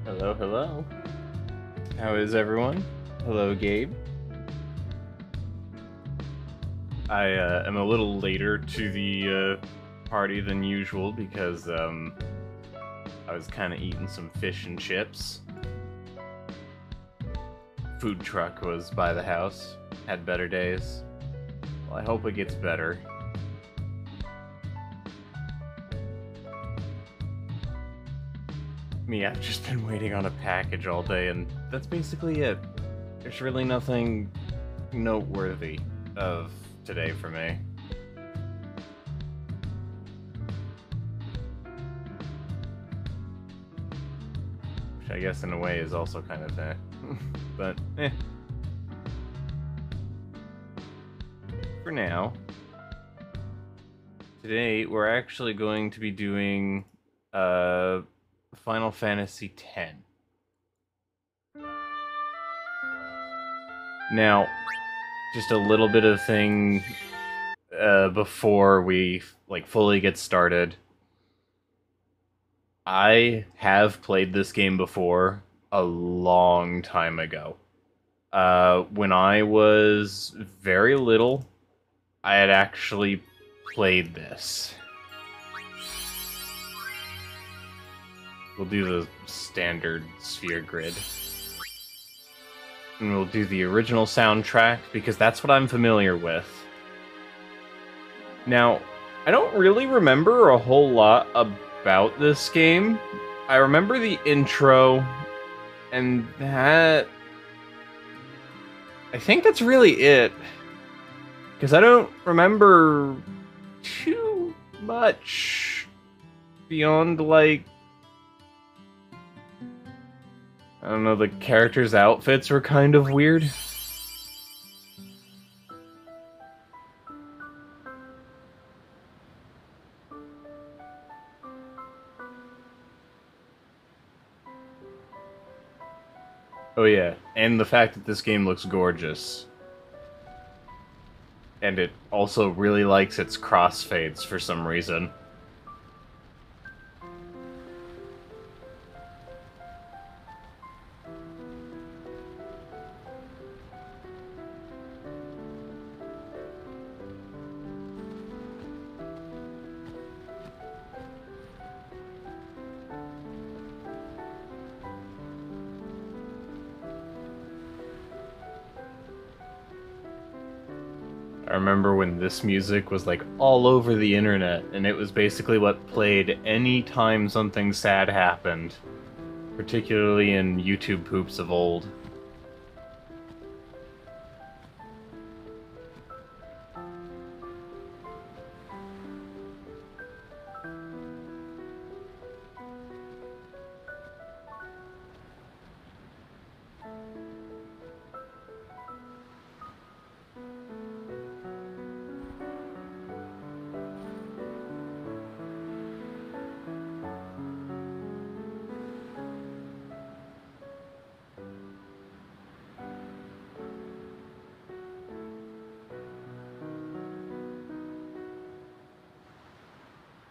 Hello, hello. How is everyone? Hello, Gabe. I am a little later to the party than usual because I was kind of eating some fish and chips. Food truck was by the house. Had better days. Well, I hope it gets better. Me, I've just been waiting on a package all day, and that's basically it. There's really nothing noteworthy of today for me. Which I guess in a way is also kind of but For now, today we're actually going to be doing Final Fantasy X. Now, just a little bit of thing before we fully get started. I have played this game before a long time ago. When I was very little, I had actually played this. We'll do the standard sphere grid. And we'll do the original soundtrack, because that's what I'm familiar with. Now, I don't really remember a whole lot about this game. I remember the intro, and that... I think that's really it. Because I don't remember too much beyond, like... I don't know, the characters' outfits were kind of weird. Oh yeah, and the fact that this game looks gorgeous. And it also really likes its crossfades for some reason. I remember when this music was like all over the internet, and it was basically what played any time something sad happened, particularly in YouTube poops of old.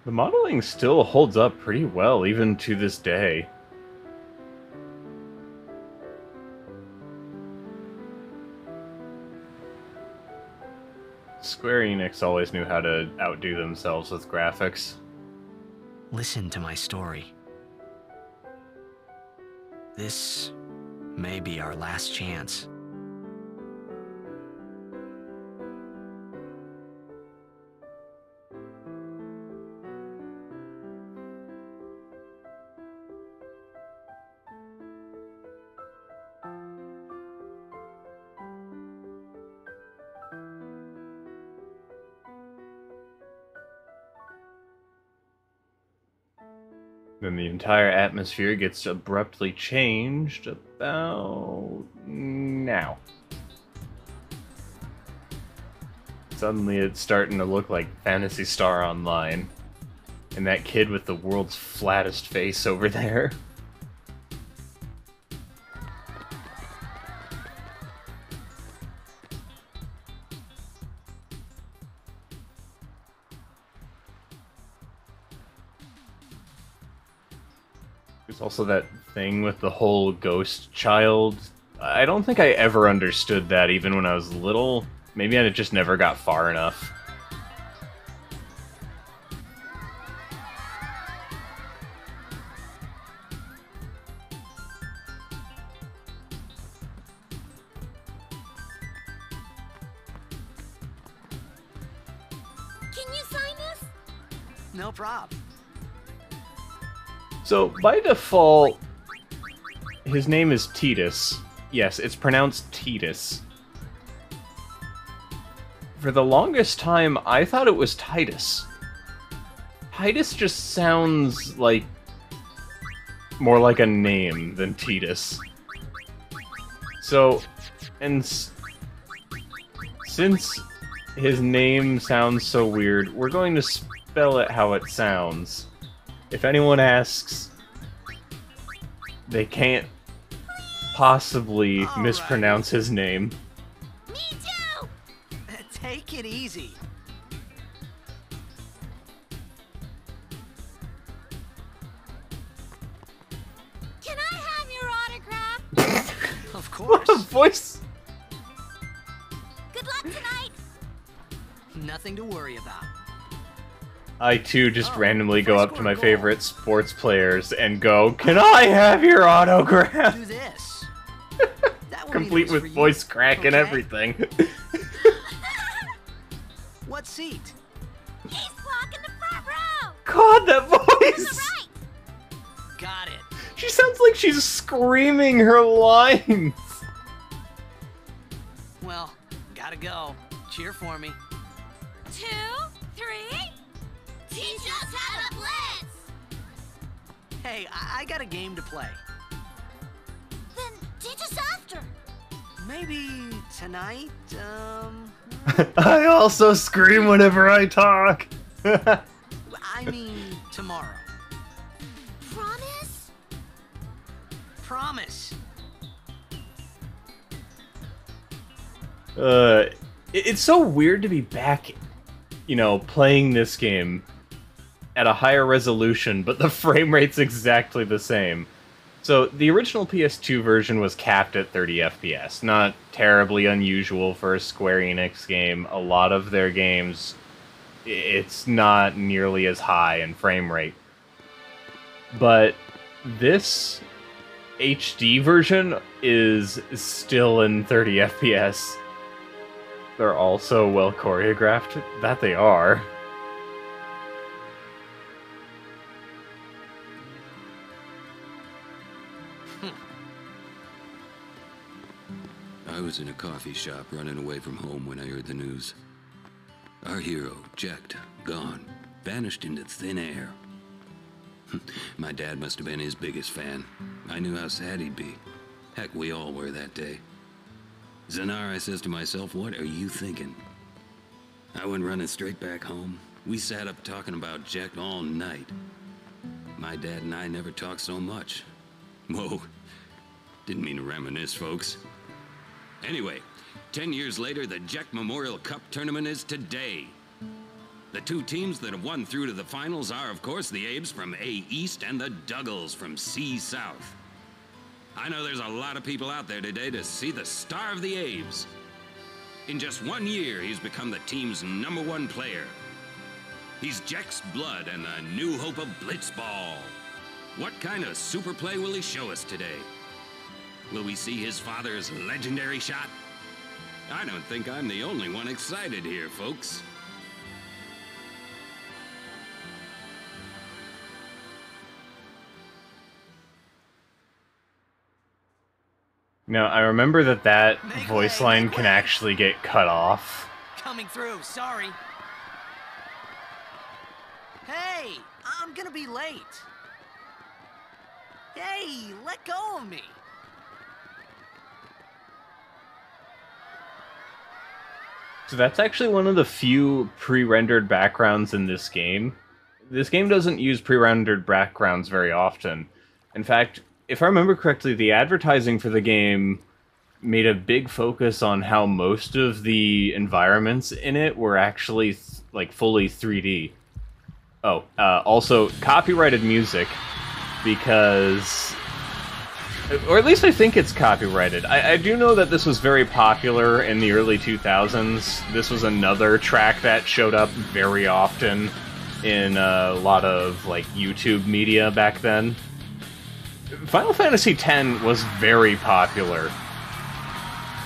The modeling still holds up pretty well, even to this day. Square Enix always knew how to outdo themselves with graphics. Listen to my story. This may be our last chance. Then the entire atmosphere gets abruptly changed about now. Suddenly it's starting to look like Phantasy Star Online. And that kid with the world's flattest face over there. There's Also, that thing with the whole ghost child. I don't think I ever understood that, even when I was little. Maybe I just never got far enough. Can you sign this? No prob. So, by default, his name is Titus. Yes, it's pronounced Titus. For the longest time, I thought it was Titus. Titus just sounds like... more like a name than Titus. So, and since his name sounds so weird, we're going to spell it how it sounds. If anyone asks, they can't possibly mispronounce his name. Me too! Take it easy. Can I have your autograph? Of What course. a voice! Good luck tonight! Nothing to worry about. I too just Oh, randomly if go I up to score a my goal. favorite sports players and go, "Can I have your autograph?" Do this. That will be Complete nice with for you, voice crack and okay? everything. What seat? He's blocking the front row! God, that On the voice! right! Got it. She sounds like she's screaming her lines. Well, gotta go. Cheer for me. 2, 3... Teach us how to blitz! Hey, I got a game to play. Then teach us after! Maybe tonight, I also scream whenever I talk. I mean tomorrow. Promise? Promise. It's so weird to be back, you know, playing this game at a higher resolution, but the frame rate's exactly the same. So, the original PS2 version was capped at 30 FPS. Not terribly unusual for a Square Enix game. A lot of their games, it's not nearly as high in frame rate. But this HD version is still in 30 FPS. They're also well choreographed. That they are. I was in a coffee shop running away from home when I heard the news. Our hero, Jacked, gone, vanished into thin air. My dad must have been his biggest fan. I knew how sad he'd be. Heck, we all were that day. Zanar, I says to myself, what are you thinking? I went running straight back home. We sat up talking about Jack all night. My dad and I never talked so much. Whoa, didn't mean to reminisce, folks. Anyway, 10 years later, the Jack Memorial Cup tournament is today. The two teams that have won through to the finals are, of course, the Abes from A East and the Duggles from C South. I know there's a lot of people out there today to see the star of the Abes. In just 1 year, he's become the team's #1 player. He's Jack's blood and the new hope of Blitzball. What kind of super play will he show us today? Will we see his father's legendary shot? I don't think I'm the only one excited here, folks. Now, I remember that Make voice way, line make can way. actually get cut off. Coming through, sorry. Hey, I'm gonna be late. Hey, let go of me. So that's actually one of the few pre-rendered backgrounds in this game. This game doesn't use pre-rendered backgrounds very often. In fact, if I remember correctly, the advertising for the game made a big focus on how most of the environments in it were actually like fully 3D. Oh, also copyrighted music. because, or at least I think it's copyrighted. I do know that this was very popular in the early 2000s. This was another track that showed up very often in a lot of like YouTube media back then. Final Fantasy X was very popular,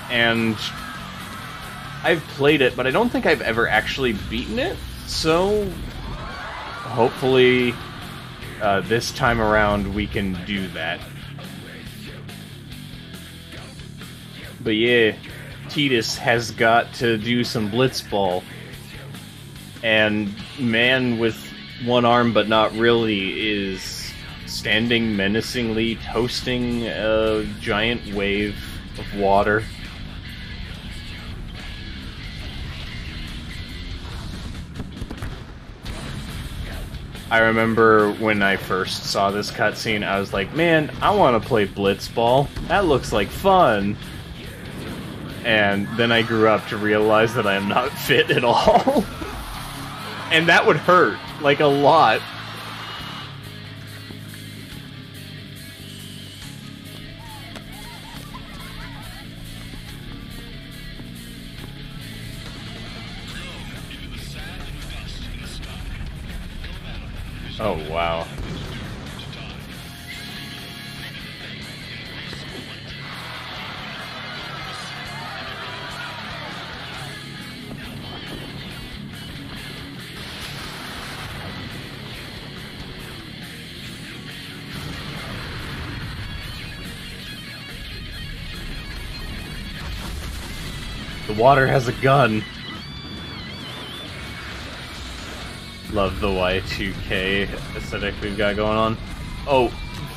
and I've played it, but I don't think I've ever actually beaten it, so hopefully this time around we can do that. But yeah, Tidus has got to do some blitzball, and man with one arm but not really is standing menacingly, toasting a giant wave of water. I remember when I first saw this cutscene, I was like, man, I want to play blitzball. That looks like fun. And then I grew up to realize that I am not fit at all. And that would hurt, like, a lot. Oh, wow. The water has a gun. Love the Y2K aesthetic we've got going on. Oh,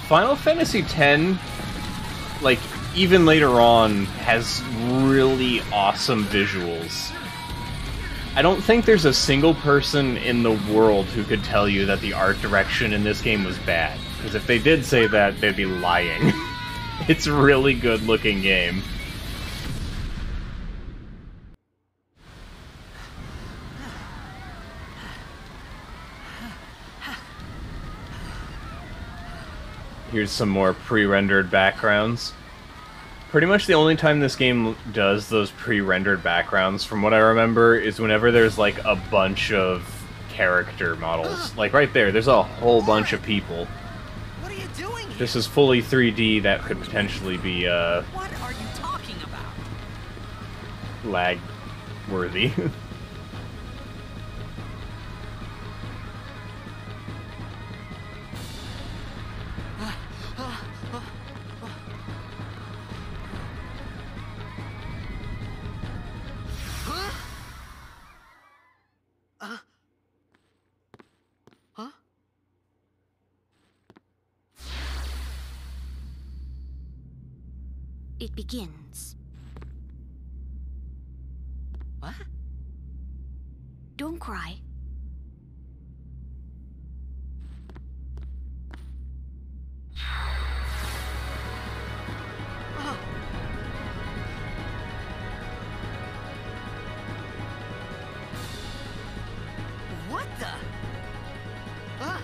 Final Fantasy X, like, even later on, has really awesome visuals. I don't think there's a single person in the world who could tell you that the art direction in this game was bad. Because if they did say that, they'd be lying. It's a really good-looking game. Here's some more pre-rendered backgrounds. Pretty much the only time this game does those pre-rendered backgrounds, from what I remember, is whenever there's like a bunch of character models. Like right there, there's a whole bunch of people. What are you doing here? This is fully 3D, that could potentially be What are you talking about? lag-worthy. It begins. What? Don't cry. What the? Huh?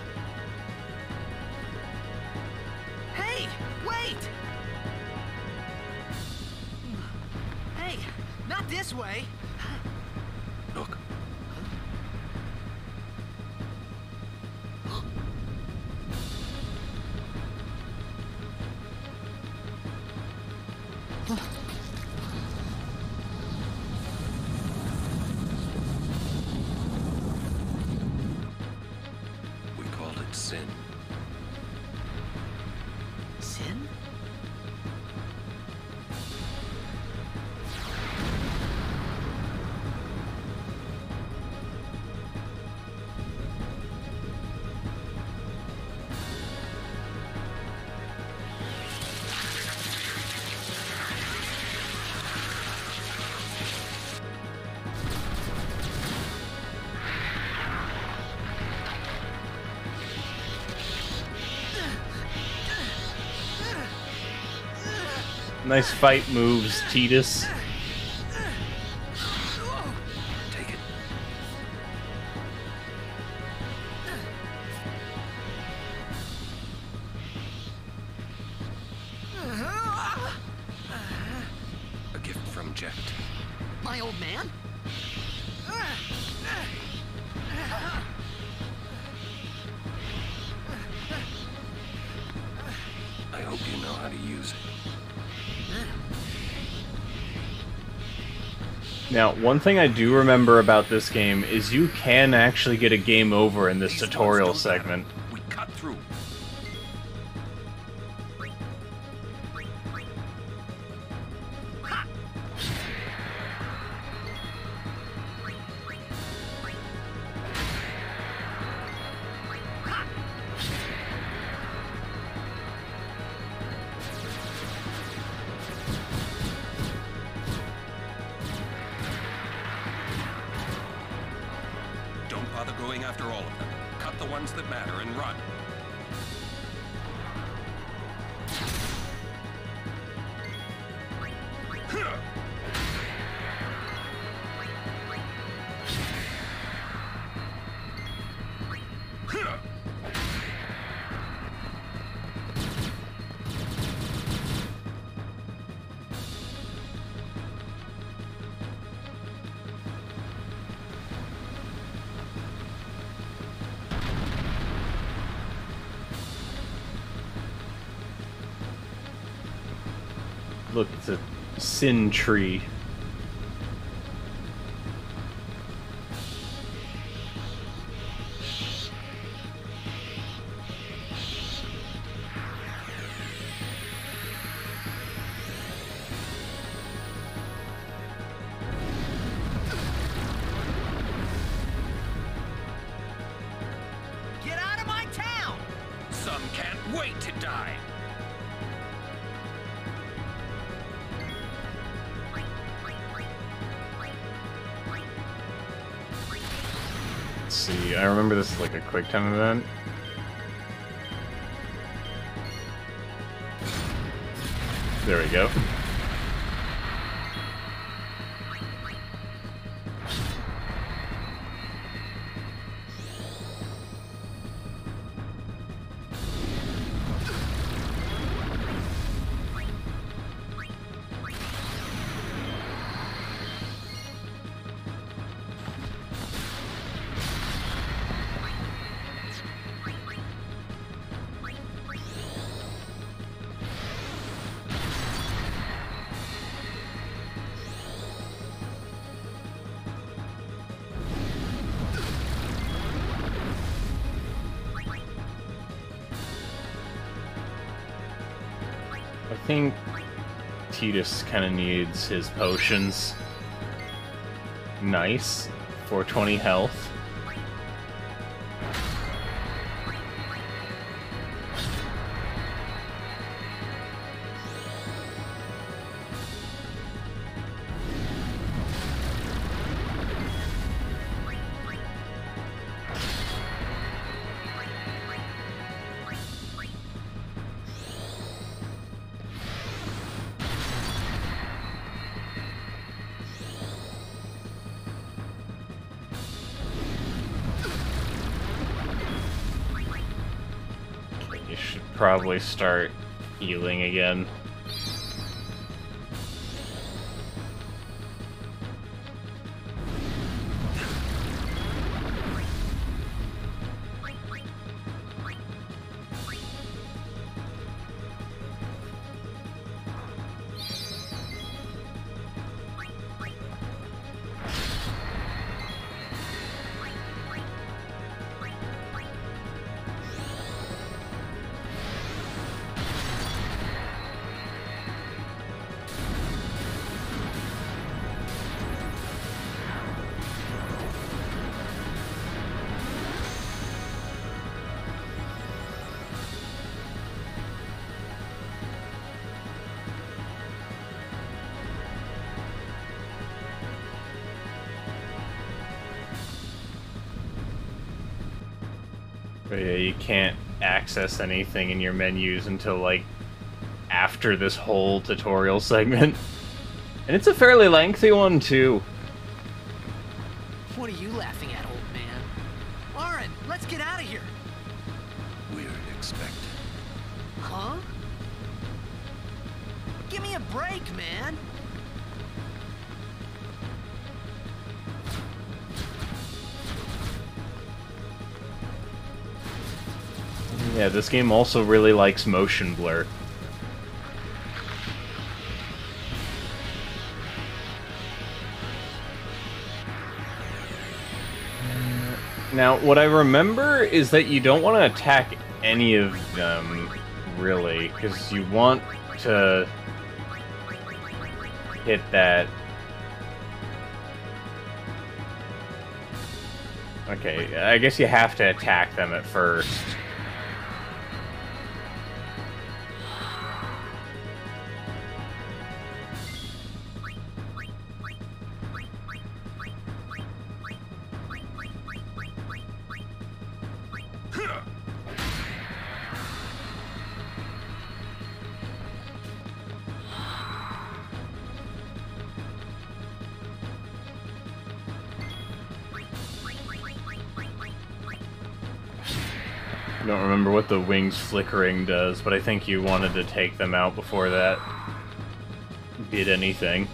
Hey, wait! Hey, not this way. Look. We called it sin. Sin? Nice fight moves, Tidus. Take it. Jecht. My old man? I hope you know how to use it. Now, one thing I do remember about this game is you can actually get a game over in this tutorial segment. We cut through. Don't bother going after all of them. Cut the ones that matter and run. Look, it's a sin tree. Get out of my town! Some can't wait to die. Let's see, I remember this is like a quick time event. There we go. I think Titus kind of needs his potions. Nice. 420 health. You should probably start healing again. But yeah, you can't access anything in your menus until, like, after this whole tutorial segment. And it's a fairly lengthy one, too. What are you laughing at, old man? Lauren, let's get out of here! Weird expected. Huh? Give me a break, man! Yeah, this game also really likes motion blur. Now, what I remember is that you don't want to attack any of them, really, because you want to hit that... Okay, I guess you have to attack them at first. I don't remember what the wings flickering does, but I think you wanted to take them out before that did anything.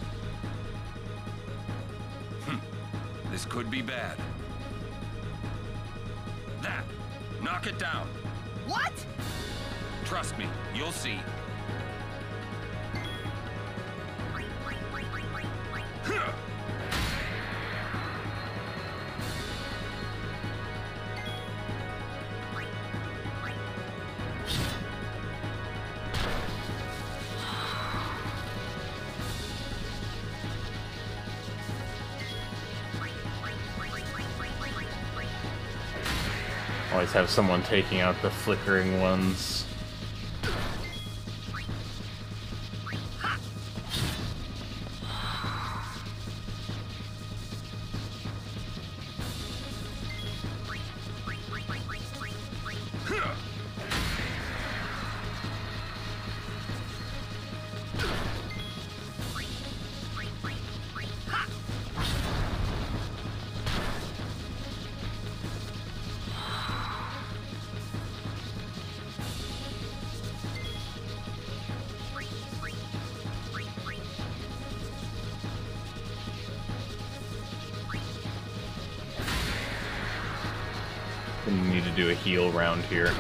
This could be bad. That! Knock it down! What? Trust me, you'll see. Always have someone taking out the flickering ones. Need to do a heal round here.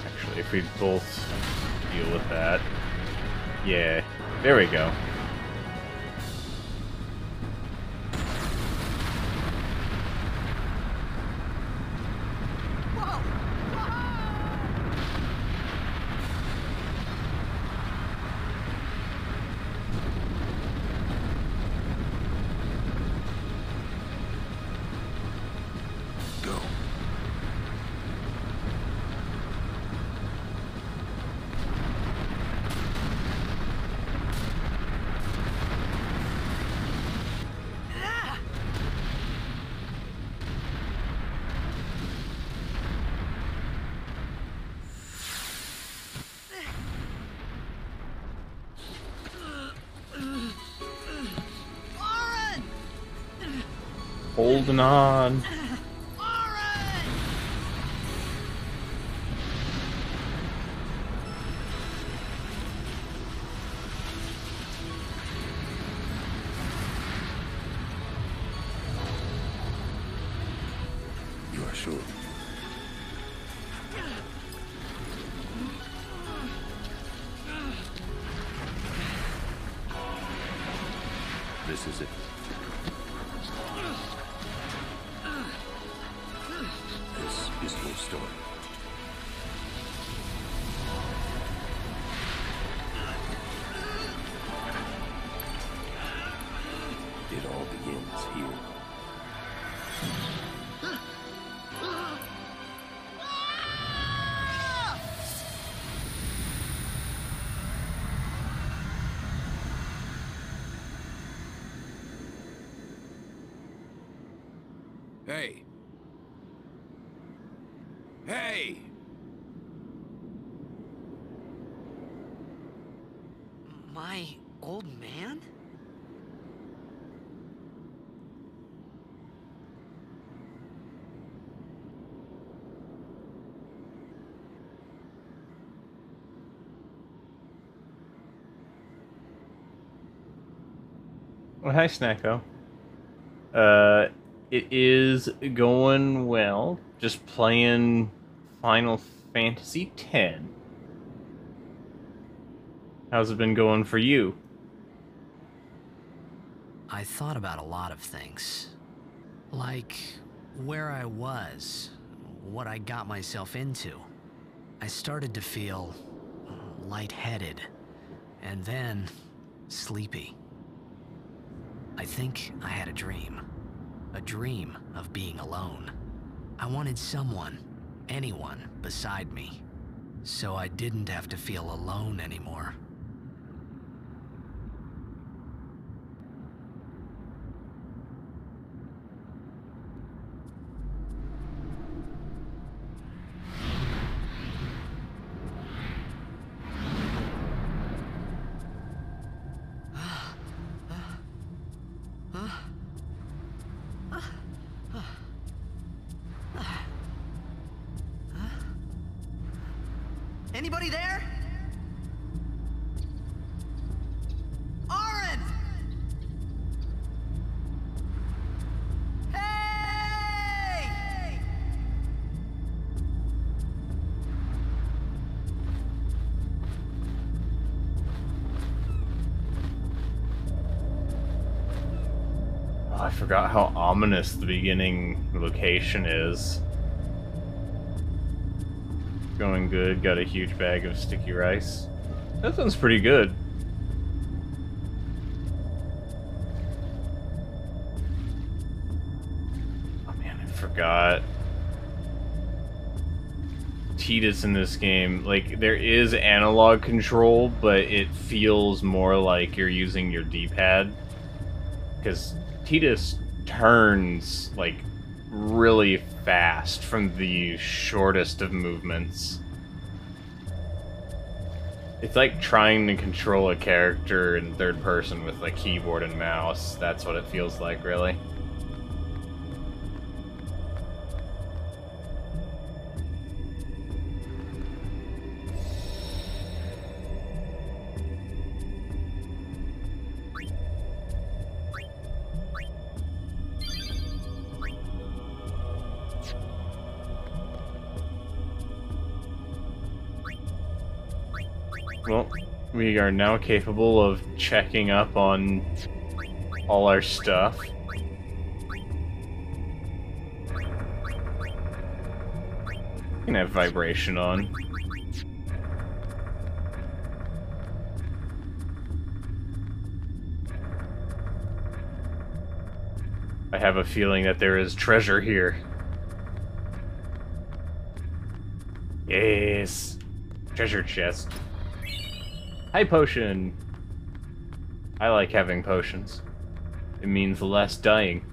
Actually, if we both deal with that. Yeah, there we go. Go. Oren! Holding on. Oren! You are sure? This is it. This is your story. It all begins here. Hey. Hey! My old man? Oh, hi, Snacko. It is going well. Just playing Final Fantasy X. How's it been going for you? I thought about a lot of things. Like where I was, what I got myself into. I started to feel lightheaded, and then sleepy. I think I had a dream of being alone. I wanted someone, anyone beside me, so I didn't have to feel alone anymore. Anybody there? Oren! Hey! Oh, I forgot how ominous the beginning location is. Going good. Got a huge bag of sticky rice. That sounds pretty good. Oh man, I forgot. Tidus in this game, like, there is analog control, but it feels more like you're using your D-pad. Because Tidus turns, like, really fast from the shortest of movements. It's like trying to control a character in third person with a keyboard and mouse. That's what it feels like, really. Well, we are now capable of checking up on all our stuff. You can have vibration on. I have a feeling that there is treasure here. Yes! Treasure chest. Hi, potion! I like having potions. It means less dying.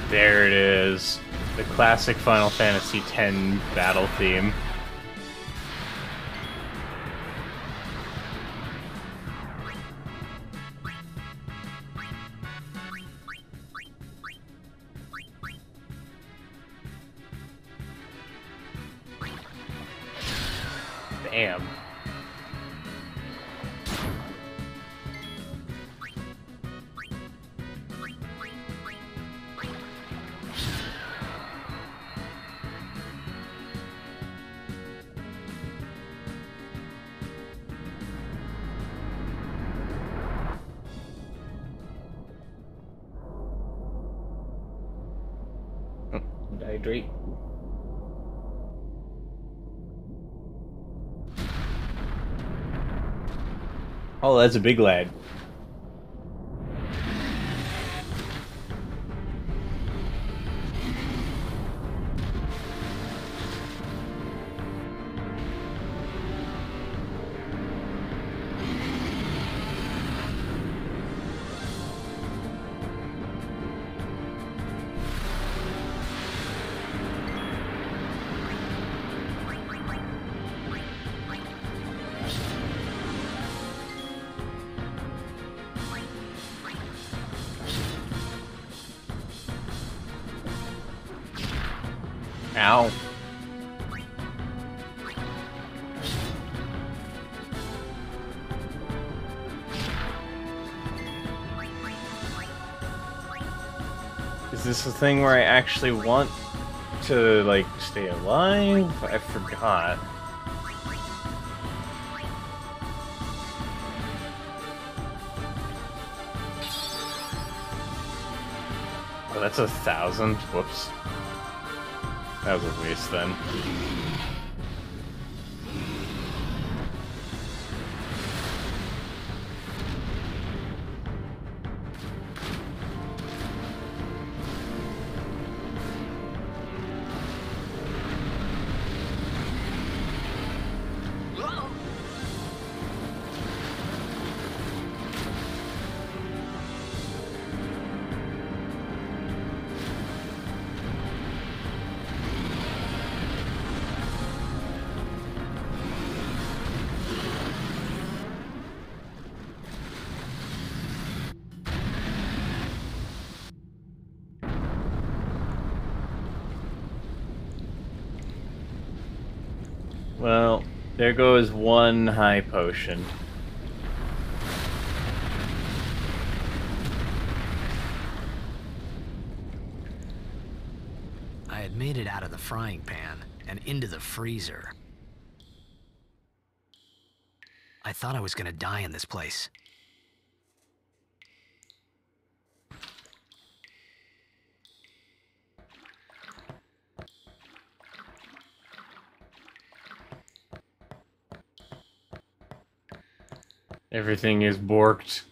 There it is. The classic Final Fantasy X battle theme. Damn. Hydrate. Oh, that's a big lad. Ow. Is this a thing where I actually want to, like, stay alive? I forgot. Oh, that's 1,000? Whoops. That was a waste then. Well, there goes one high potion. I had made it out of the frying pan and into the freezer. I thought I was gonna die in this place. Everything is borked.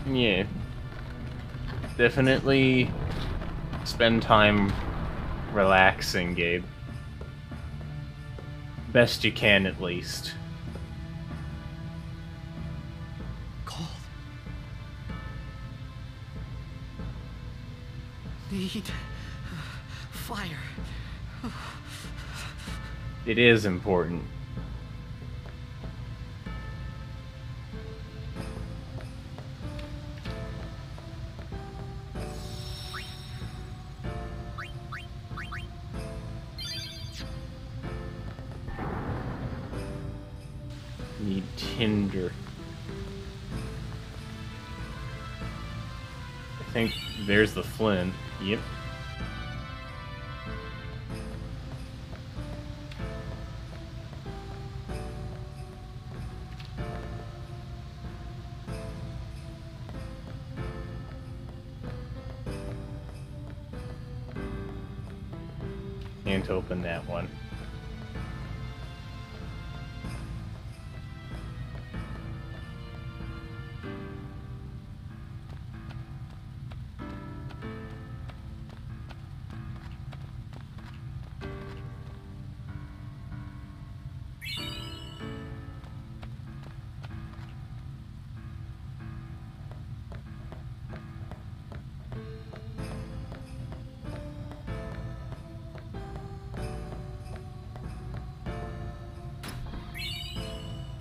Yeah. Definitely spend time relaxing, Gabe. Best you can, at least. Cold. Need fire. It is important. Need tinder. I think there's the flint. Yep. Can't open that one.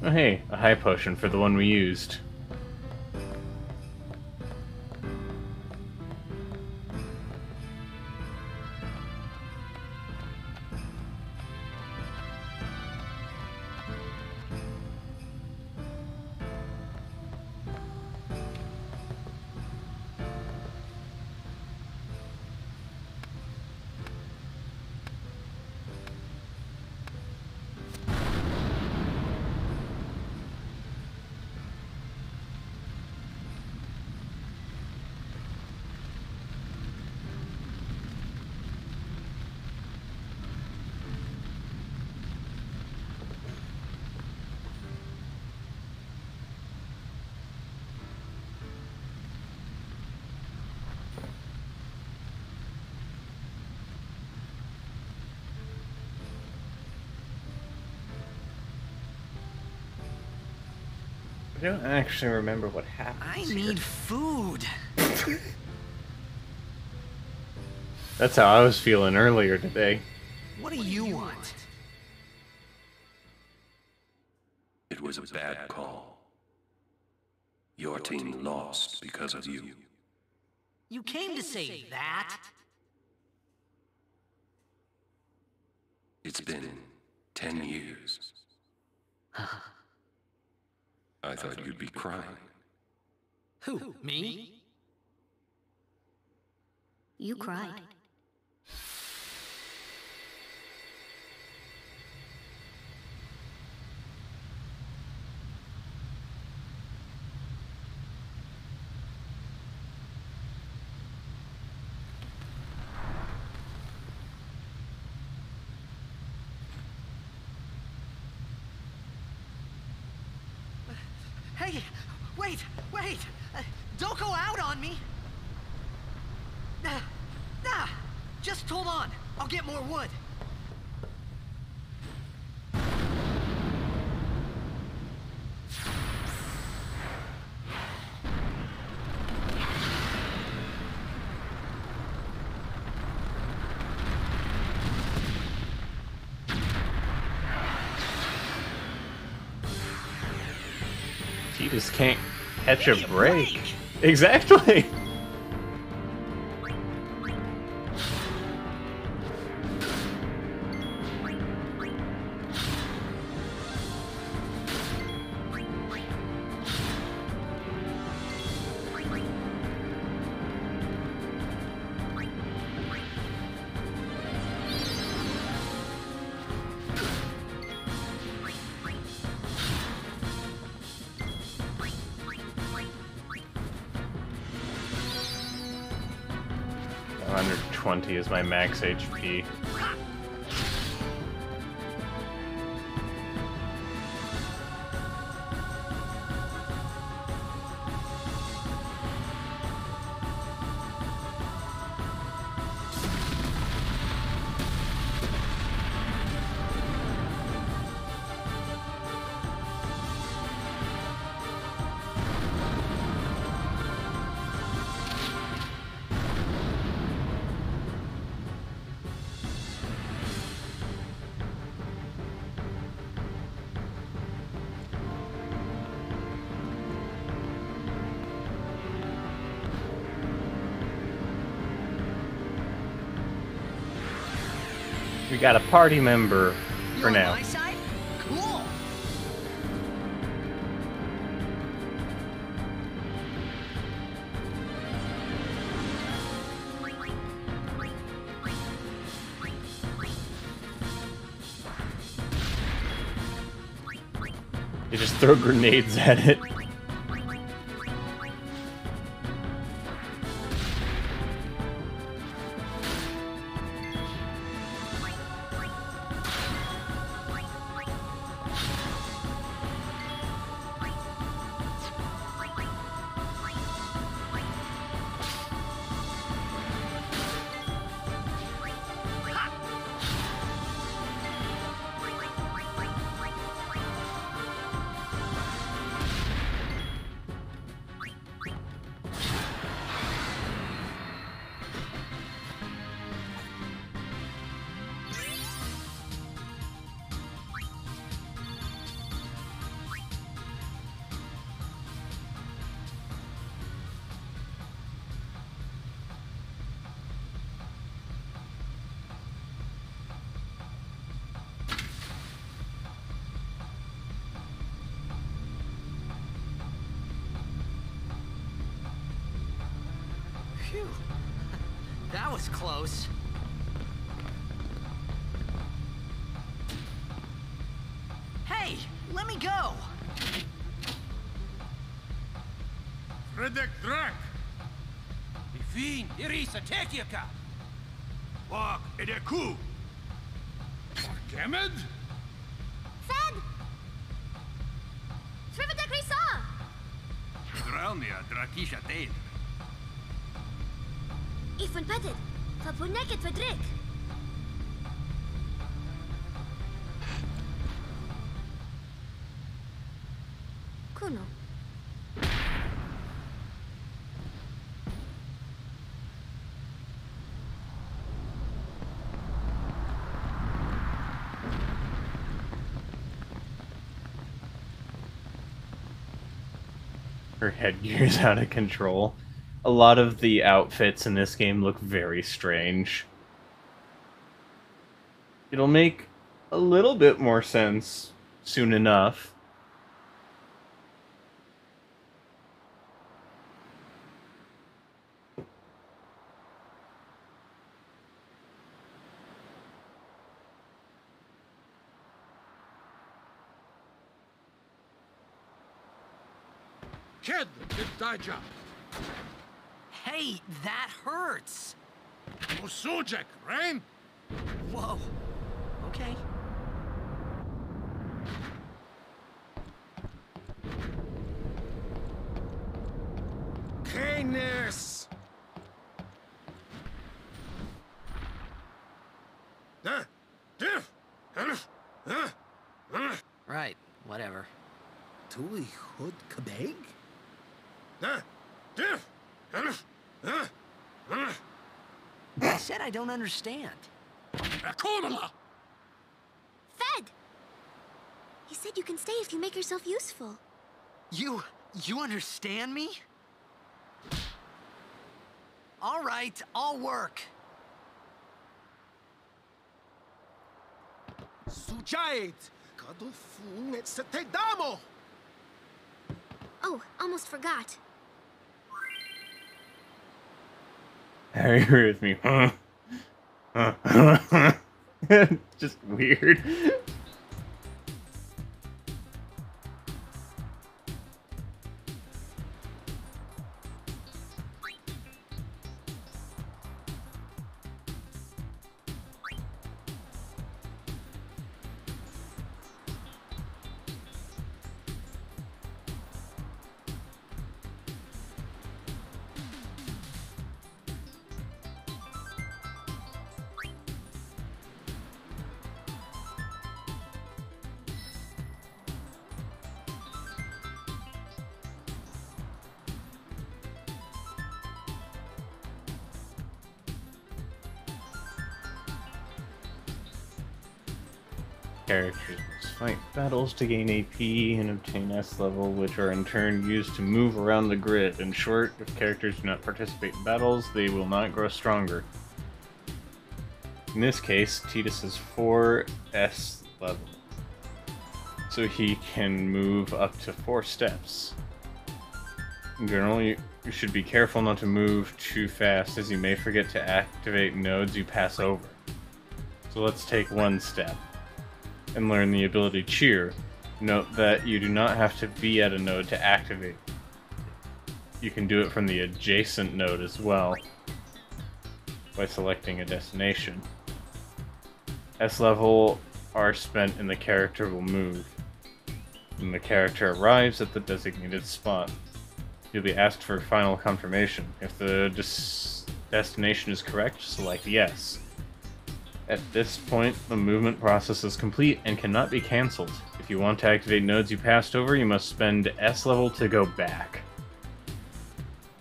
Oh hey, a high potion for the one we used. don't actually remember what happened. I need food. That's how I was feeling earlier today. What do you want? It was a bad call. Your team lost because of you. You came to say that? It's been 10 years. I thought you'd be crying. Who, me? You cried. Hey, wait! Don't go out on me! Nah, just hold on. I'll get more wood. He just can't catch a break. Exactly. Under 20 is my max HP. We got a party member for You're now. on my side? Cool! They just throw grenades at it. Phew. That was close. Hey, let me go! Redek Drak! Ifin, Irisa, Tekiaka! Wag, Edeku! Wargamed? Fed! Srivadak Risa! Dralmia, Drakisha Dane. Ifan Petit! Fapuneket Fedrik! Kuno, Her headgear is out of control. A lot of the outfits in this game look very strange. It'll make a little bit more sense soon enough. Kid, it's Dijah. Hey, that hurts. Usujek, Rain? Whoa. Okay. Canis! Right, whatever. Tui Hood Kabeg? I said I don't understand. Akomala! Fed! He said you can stay if you make yourself useful. You understand me? All right, I'll work. Sujait! Kadufun et Setedamo! Oh, almost forgot. I agree with me. Just weird. Characters fight battles to gain AP and obtain S level, which are in turn used to move around the grid. In short, if characters do not participate in battles, they will not grow stronger. In this case, Tidus is 4 S level, so he can move up to 4 steps. In general, you should be careful not to move too fast, as you may forget to activate nodes you pass over. So let's take one step and learn the ability Cheer. Note that you do not have to be at a node to activate. You can do it from the adjacent node as well, by selecting a destination. S level are spent and the character will move. When the character arrives at the designated spot, you'll be asked for final confirmation. If the destination is correct, select yes. At this point, the movement process is complete and cannot be cancelled. If you want to activate nodes you passed over, you must spend S level to go back.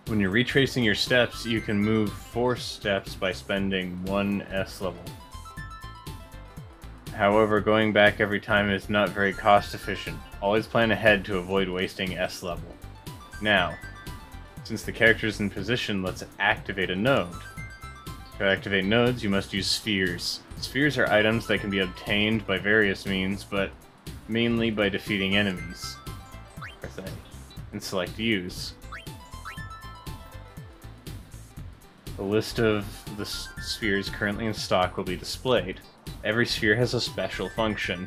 When you're retracing your steps, you can move 4 steps by spending 1 S level. However, going back every time is not very cost efficient. Always plan ahead to avoid wasting S level. Now, since the character is in position, let's activate a node. To activate nodes, you must use spheres. Spheres are items that can be obtained by various means, but mainly by defeating enemies. Press A, and select Use. The list of the spheres currently in stock will be displayed. Every sphere has a special function.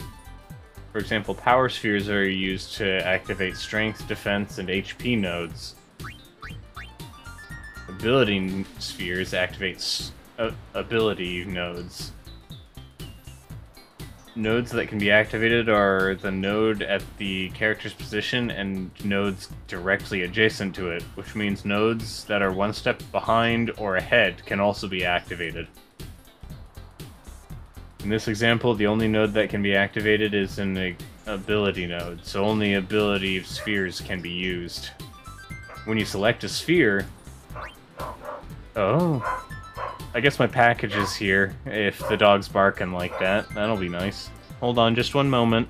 For example, power spheres are used to activate strength, defense, and HP nodes. Ability spheres activate ability nodes. Nodes that can be activated are the node at the character's position and nodes directly adjacent to it, which means nodes that are one step behind or ahead can also be activated. In this example, the only node that can be activated is an ability node, so only ability spheres can be used. When you select a sphere... Oh... I guess my package is here, if the dog's barking like that. That'll be nice. Hold on just one moment.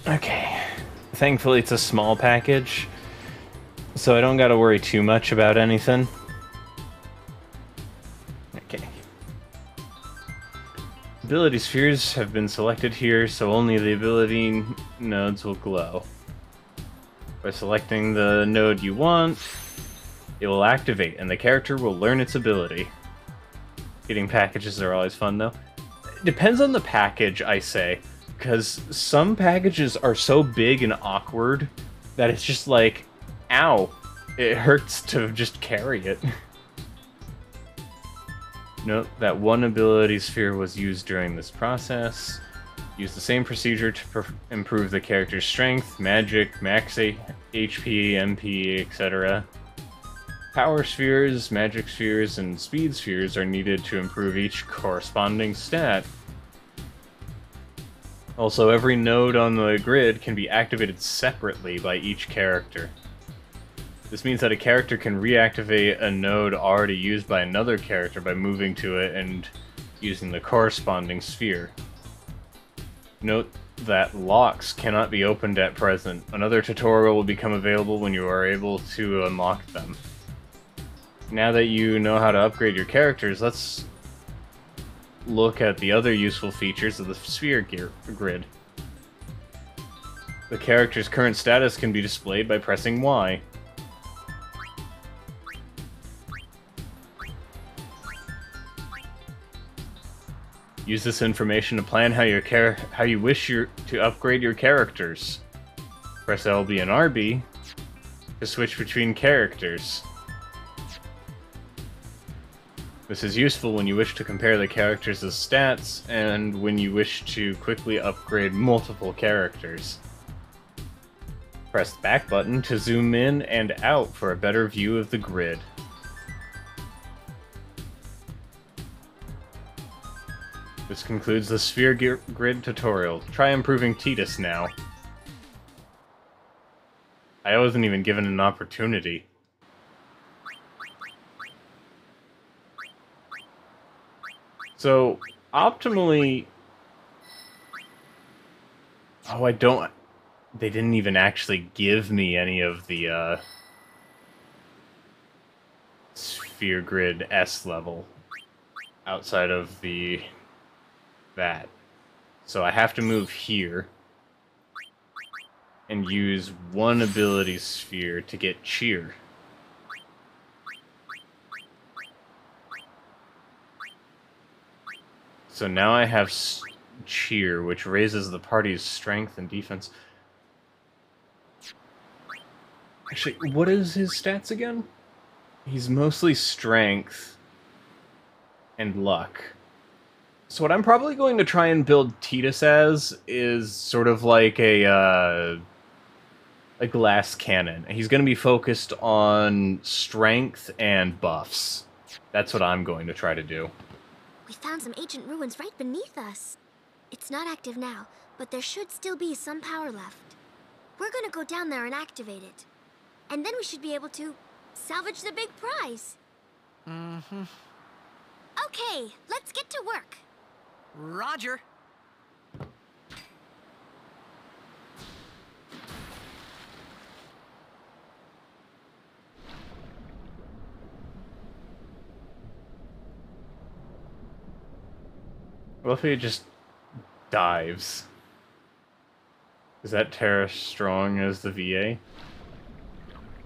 Okay. Thankfully, it's a small package, so I don't gotta worry too much about anything. Okay. Ability spheres have been selected here, so only the ability nodes will glow. By selecting the node you want, it will activate, and the character will learn its ability. Getting packages are always fun, though. It depends on the package, I say, because some packages are so big and awkward that it's just like, ow, it hurts to just carry it. Note that one ability sphere was used during this process. Use the same procedure to improve the character's strength, magic, max HP, MP, etc. Power spheres, magic spheres, and speed spheres are needed to improve each corresponding stat. Also, every node on the grid can be activated separately by each character. This means that a character can reactivate a node already used by another character by moving to it and using the corresponding sphere. Note that locks cannot be opened at present. Another tutorial will become available when you are able to unlock them. Now that you know how to upgrade your characters, let's look at the other useful features of the sphere grid. The character's current status can be displayed by pressing Y. Use this information to plan how you wish to upgrade your characters. Press LB and RB to switch between characters. This is useful when you wish to compare the characters' stats and when you wish to quickly upgrade multiple characters. Press the back button to zoom in and out for a better view of the grid. This concludes the sphere grid tutorial. Try improving Titus now. I wasn't even given an opportunity. So, optimally... Oh, I don't... They didn't even actually give me any of the, sphere grid S level outside of that. So I have to move here and use one ability sphere to get cheer. So now I have cheer, which raises the party's strength and defense. Actually, what is his stats again? He's mostly strength and luck. So what I'm probably going to try and build Titus as is sort of like a glass cannon. He's going to be focused on strength and buffs. That's what I'm going to try to do. We found some ancient ruins right beneath us. It's not active now, but there should still be some power left. We're gonna go down there and activate it. And then we should be able to salvage the big prize. Mm-hmm. Okay, let's get to work. Roger. What if he just dives? Is that Terra strong as the VA?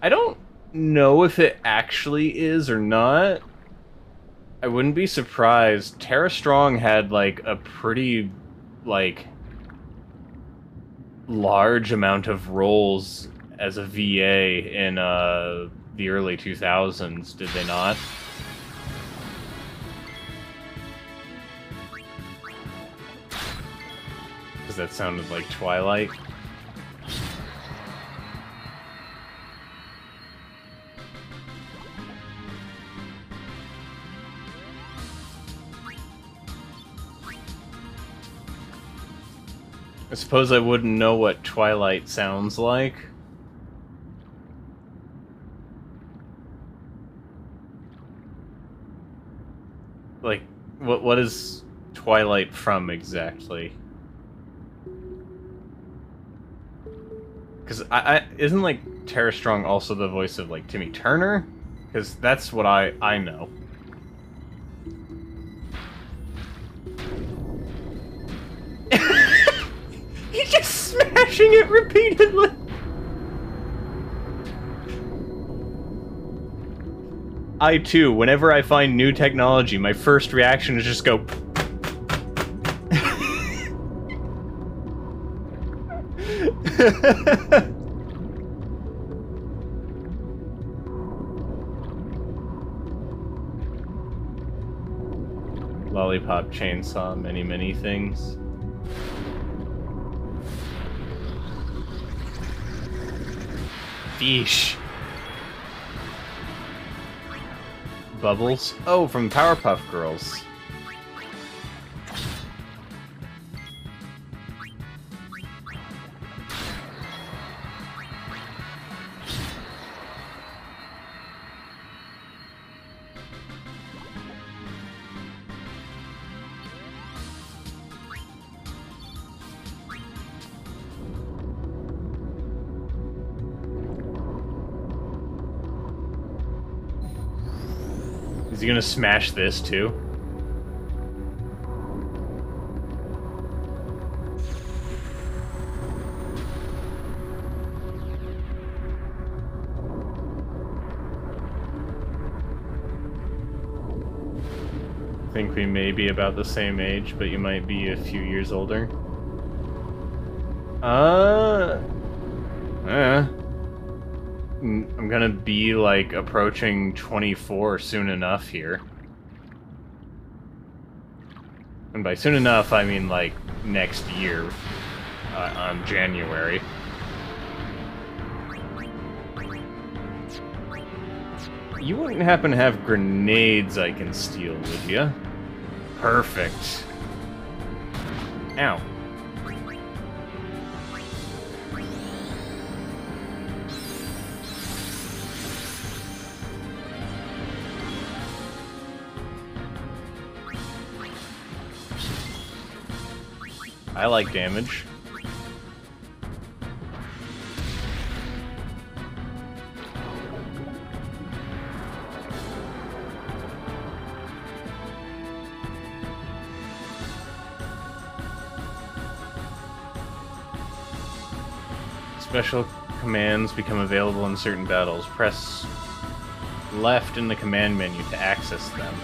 I don't know if it actually is or not. I wouldn't be surprised. Terra Strong had, like, a pretty, like, large amount of roles as a VA in, the early 2000s, did they not? Because that sounded like Twilight. I suppose I wouldn't know what Twilight sounds like. Like, what is Twilight from exactly? Because I isn't, like, Tara Strong also the voice of, like, Timmy Turner? Because that's what I know. He's just smashing it repeatedly! I, too, whenever I find new technology, my first reaction is just go... Lollipop chainsaw, many, many things. Fish. Bubbles? Oh, from Powerpuff Girls. Is he gonna smash this too? I think we may be about the same age, but you might be a few years older. I'm gonna be, like, approaching 24 soon enough here. And by soon enough, I mean, like, next year. On January. You wouldn't happen to have grenades I can steal, would you? Perfect. Ow. I like damage. Special commands become available in certain battles. Press left in the command menu to access them.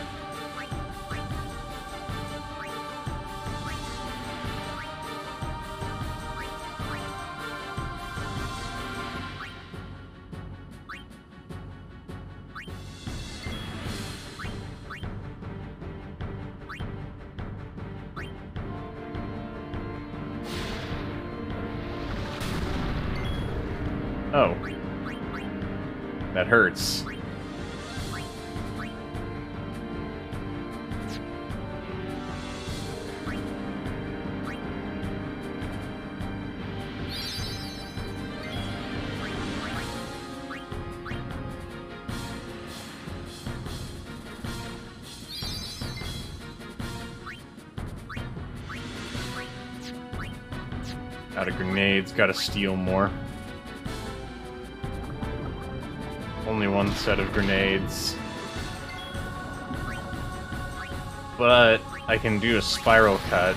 Oh. That hurts. Out of grenades, gotta steal more. Only one set of grenades. But I can do a spiral cut.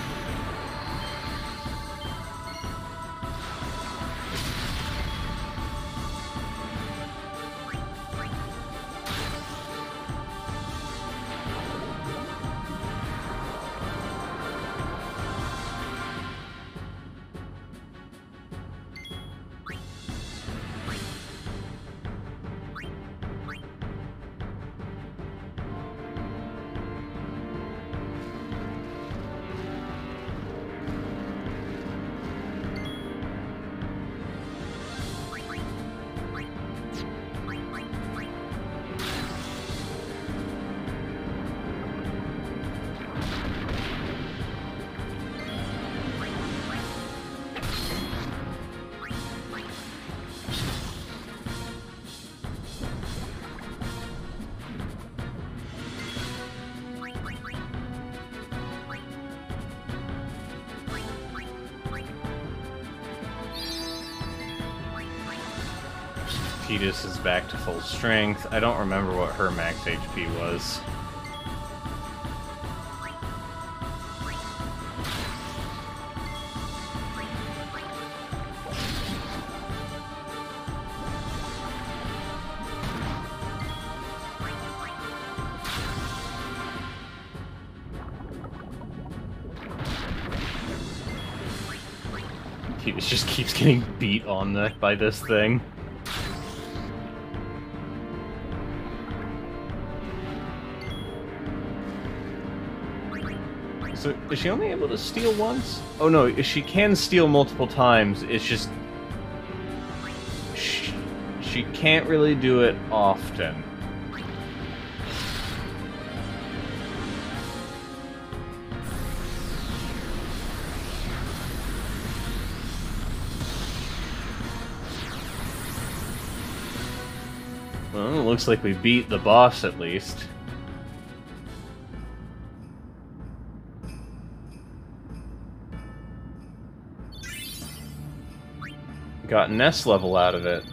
Tidus is back to full strength. I don't remember what her max HP was. Tidus just keeps getting beat on by this thing. So, is she only able to steal once? Oh no, she can steal multiple times, it's just... She can't really do it often. Well, it looks like we beat the boss at least. Got Nest level out of it.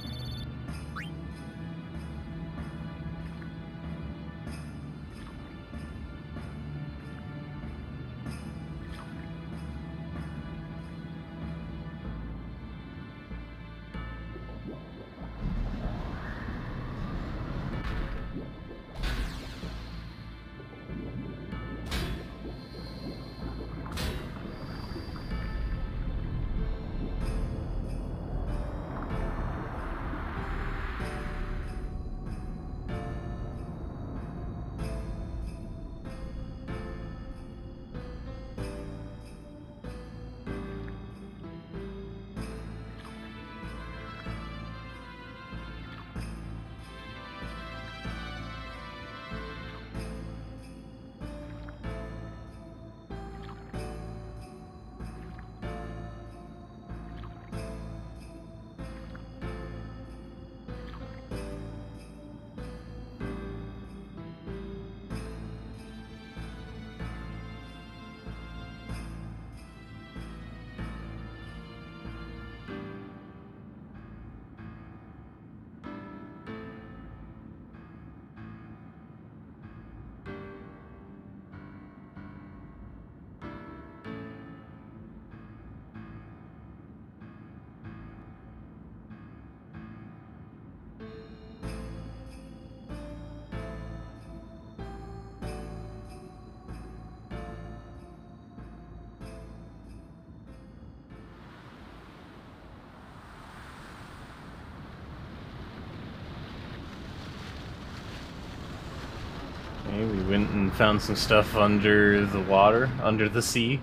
Okay, we went and found some stuff under the water, under the sea.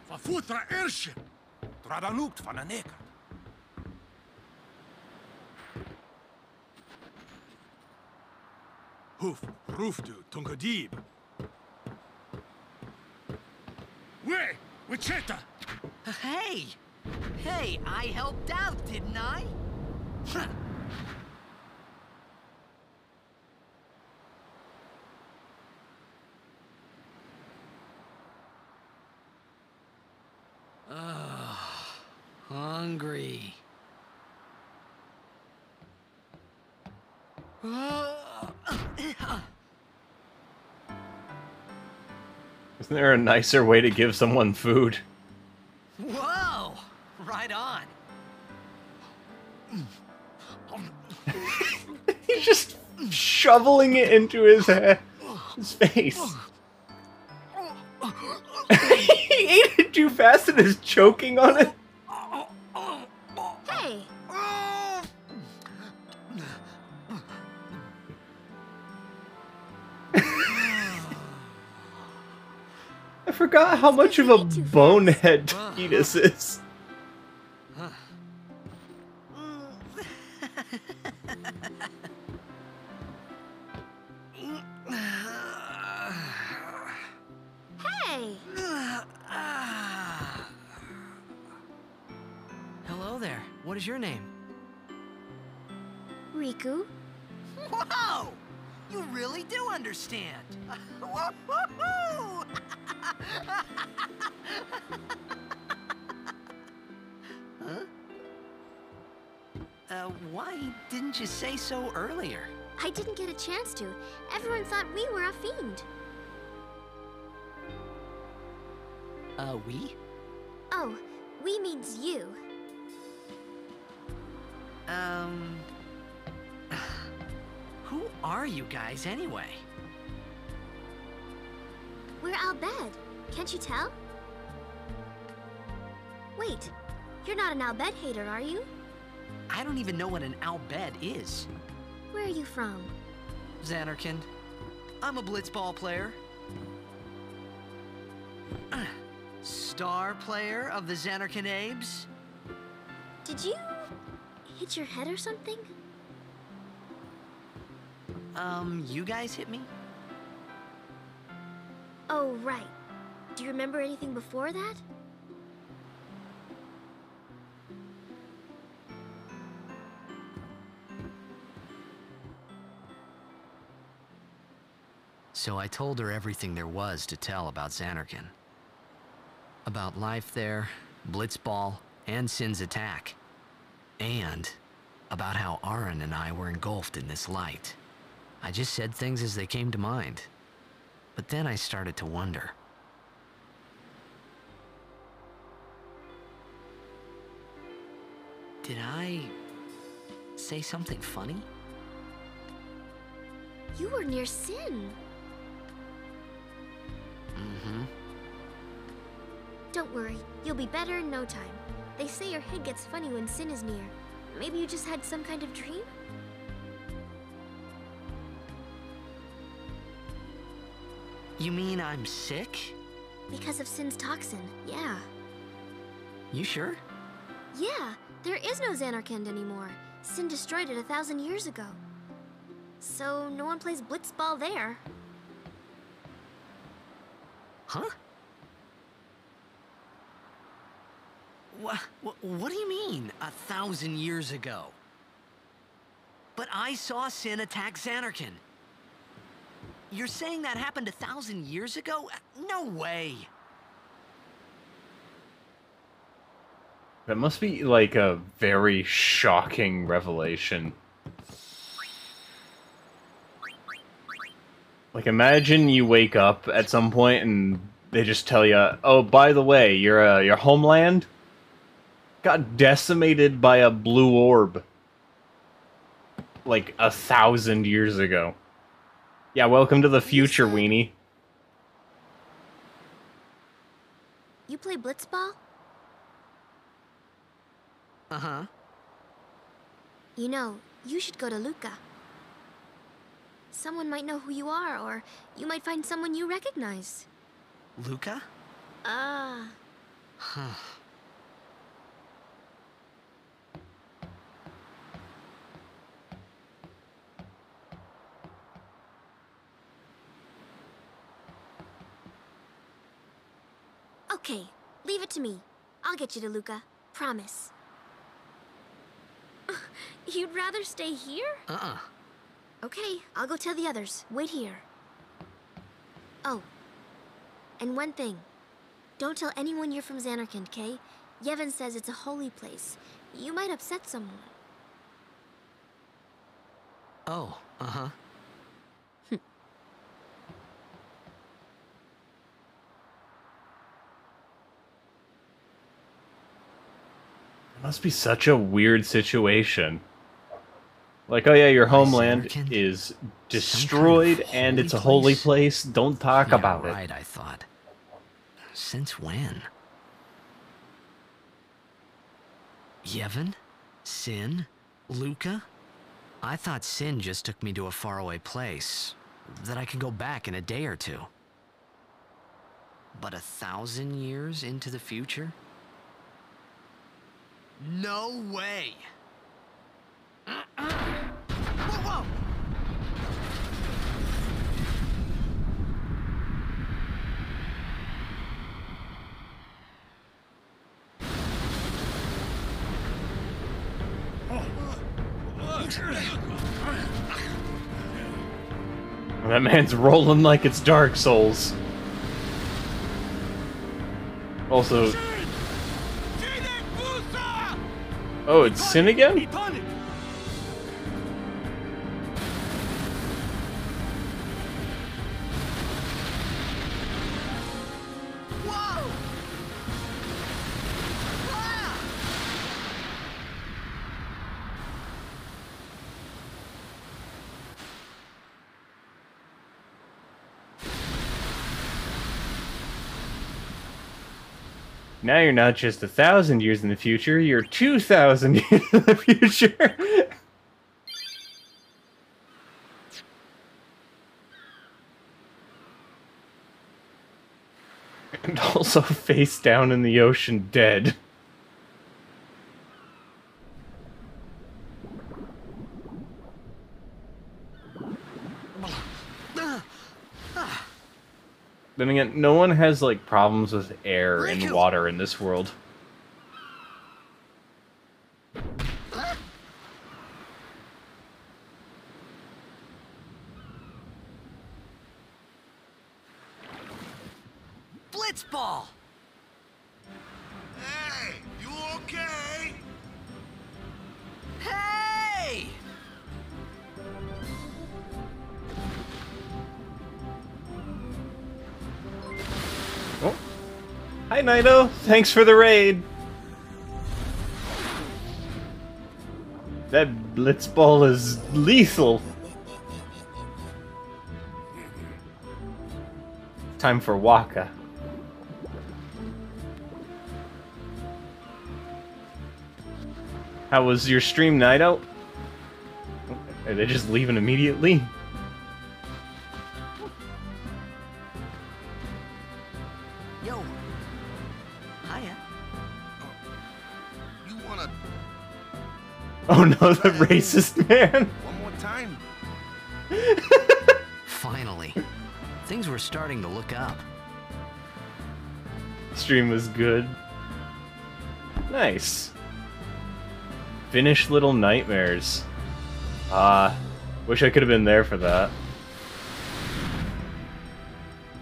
Verfutra Irschen. Tradanukt van een neker. Hoef, roefdu, tungadib. We, Wichita. Hey! Hey, I helped out, didn't I? Hungry. Isn't there a nicer way to give someone food? Whoa! Right on. He's just shoveling it into his face. He ate it too fast and is choking on it. Hey! I forgot how much of a bonehead Tidus is. Hey! Hello there. What is your name? Riku? Whoa! You really do understand. Woo-hoo-hoo! Huh? Why didn't you say so earlier? I didn't get a chance to. Everyone thought we were a fiend. We? Oh, we means you. Who are you guys anyway? We're Al Bhed. Can't you tell? Wait, you're not an Al Bhed hater, are you? I don't even know what an Al Bhed is. Where are you from? Xanarkand. I'm a blitzball player. Star player of the Xanarkand Abes. Did you hit your head or something? You guys hit me? Oh, right. Do you remember anything before that? So I told her everything there was to tell about Xanarkand. About life there, Blitzball, and Sin's attack. And about how Aaron and I were engulfed in this light. I just said things as they came to mind. But then I started to wonder. Did I say something funny? You were near Sin. Mm-hmm. Don't worry, you'll be better in no time. They say your head gets funny when Sin is near. Maybe you just had some kind of dream? You mean I'm sick? Because of Sin's toxin, yeah. You sure? Yeah, there is no Xanarkand anymore. Sin destroyed it 1,000 years ago. So no one plays blitzball there. Huh? What do you mean, 1,000 years ago? But I saw Sin attack Xanarkand. You're saying that happened 1,000 years ago? No way! That must be, like, a very shocking revelation. Like, imagine you wake up at some point and they just tell you, oh, by the way, your homeland got decimated by a blue orb. Like, 1,000 years ago. Yeah, welcome to the future, weenie. You play blitzball? Uh-huh. You know, you should go to Luca. Someone might know who you are, or you might find someone you recognize. Luca? Ah. Huh. Okay, leave it to me. I'll get you to Luca. Promise. You'd rather stay here? Uh-uh. Okay, I'll go tell the others. Wait here. Oh, and one thing. Don't tell anyone you're from Xanarkand, okay? Yevon says it's a holy place. You might upset someone. Oh, uh-huh. It must be such a weird situation. Like, oh yeah, your homeland Xanarkand? is destroyed and it's a holy place. Don't talk Yeah, about right, I thought. Since when? Yevon? Sin? Luca? I thought Sin just took me to a faraway place, that I could go back in a day or two. But 1,000 years into the future? No way! Whoa, whoa! That man's rolling like it's Dark Souls. Also... Oh, it's Sin again? Now you're not just 1,000 years in the future, you're 2,000 years in the future. And also face down in the ocean dead. Then again, no one has, like, problems with air and water in this world. Blitzball! Hey, you okay? Hey! Oh. Hi, Naito. Thanks for the raid. That blitzball is lethal. Time for Waka. How was your stream, Naito? Are they just leaving immediately? Yo. Hiya. You wanna Oh no, the racist man! one more time? Finally. Things were starting to look up. Stream was good. Nice. Finish Little Nightmares. Wish I could have been there for that.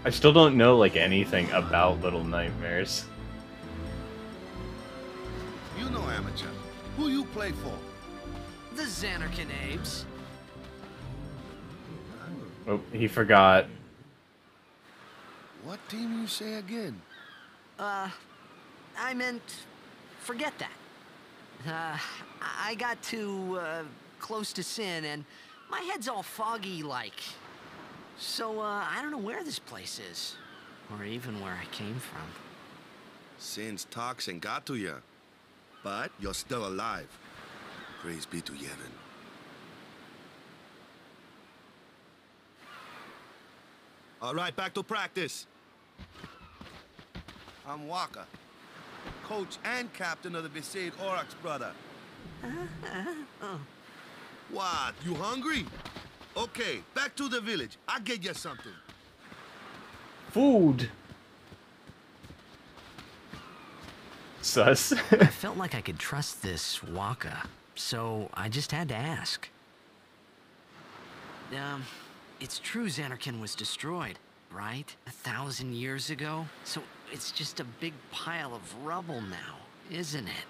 I still don't know, like, anything about Little Nightmares. You know, amateur. Who you play for? The Xanarkanabes. Oh, he forgot. What team you say again? I meant, forget that. I got too, close to Sin, and my head's all foggy like. So, I don't know where this place is, or even where I came from. Sin's toxin got to you, but you're still alive. Praise be to Yevon. All right, back to practice. I'm Waka, coach and captain of the Besaid Aurochs, brother. What, you hungry? Okay, back to the village. I'll get you something. Food! Sus. I felt like I could trust this Waka, so I just had to ask. It's true Xanarkan was destroyed, right? 1,000 years ago? So it's just a big pile of rubble now, isn't it?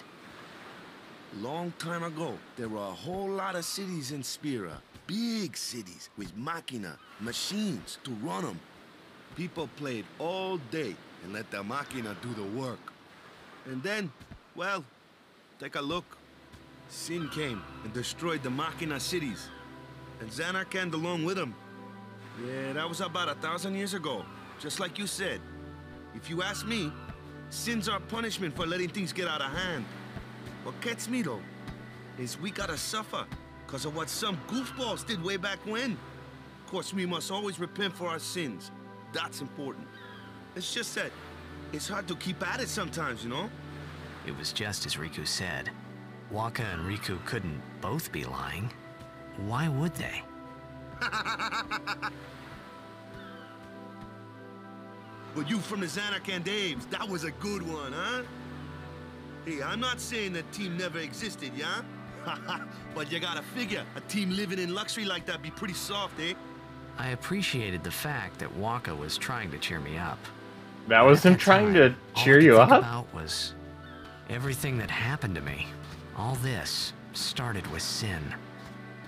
Long time ago, there were a whole lot of cities in Spira. Big cities with machina, machines to run them. People played all day and let the machina do the work. And then, well, take a look. Sin came and destroyed the machina cities. And Xanarkan along with him. Yeah, that was about 1,000 years ago. Just like you said. If you ask me, Sin's our punishment for letting things get out of hand. What gets me, though, is we gotta suffer because of what some goofballs did way back when. Of course, we must always repent for our sins. That's important. It's just that it's hard to keep at it sometimes, you know? It was just as Riku said. Waka and Riku couldn't both be lying. Why would they? But you from the Xanarkan Daves, that was a good one, huh? Hey, I'm not saying that team never existed, yeah? But you gotta figure, a team living in luxury like that be pretty soft, eh? I appreciated the fact that Waka was trying to cheer me up. That was him trying to cheer you All I could up? think about was everything that happened to me. All this started with Sin.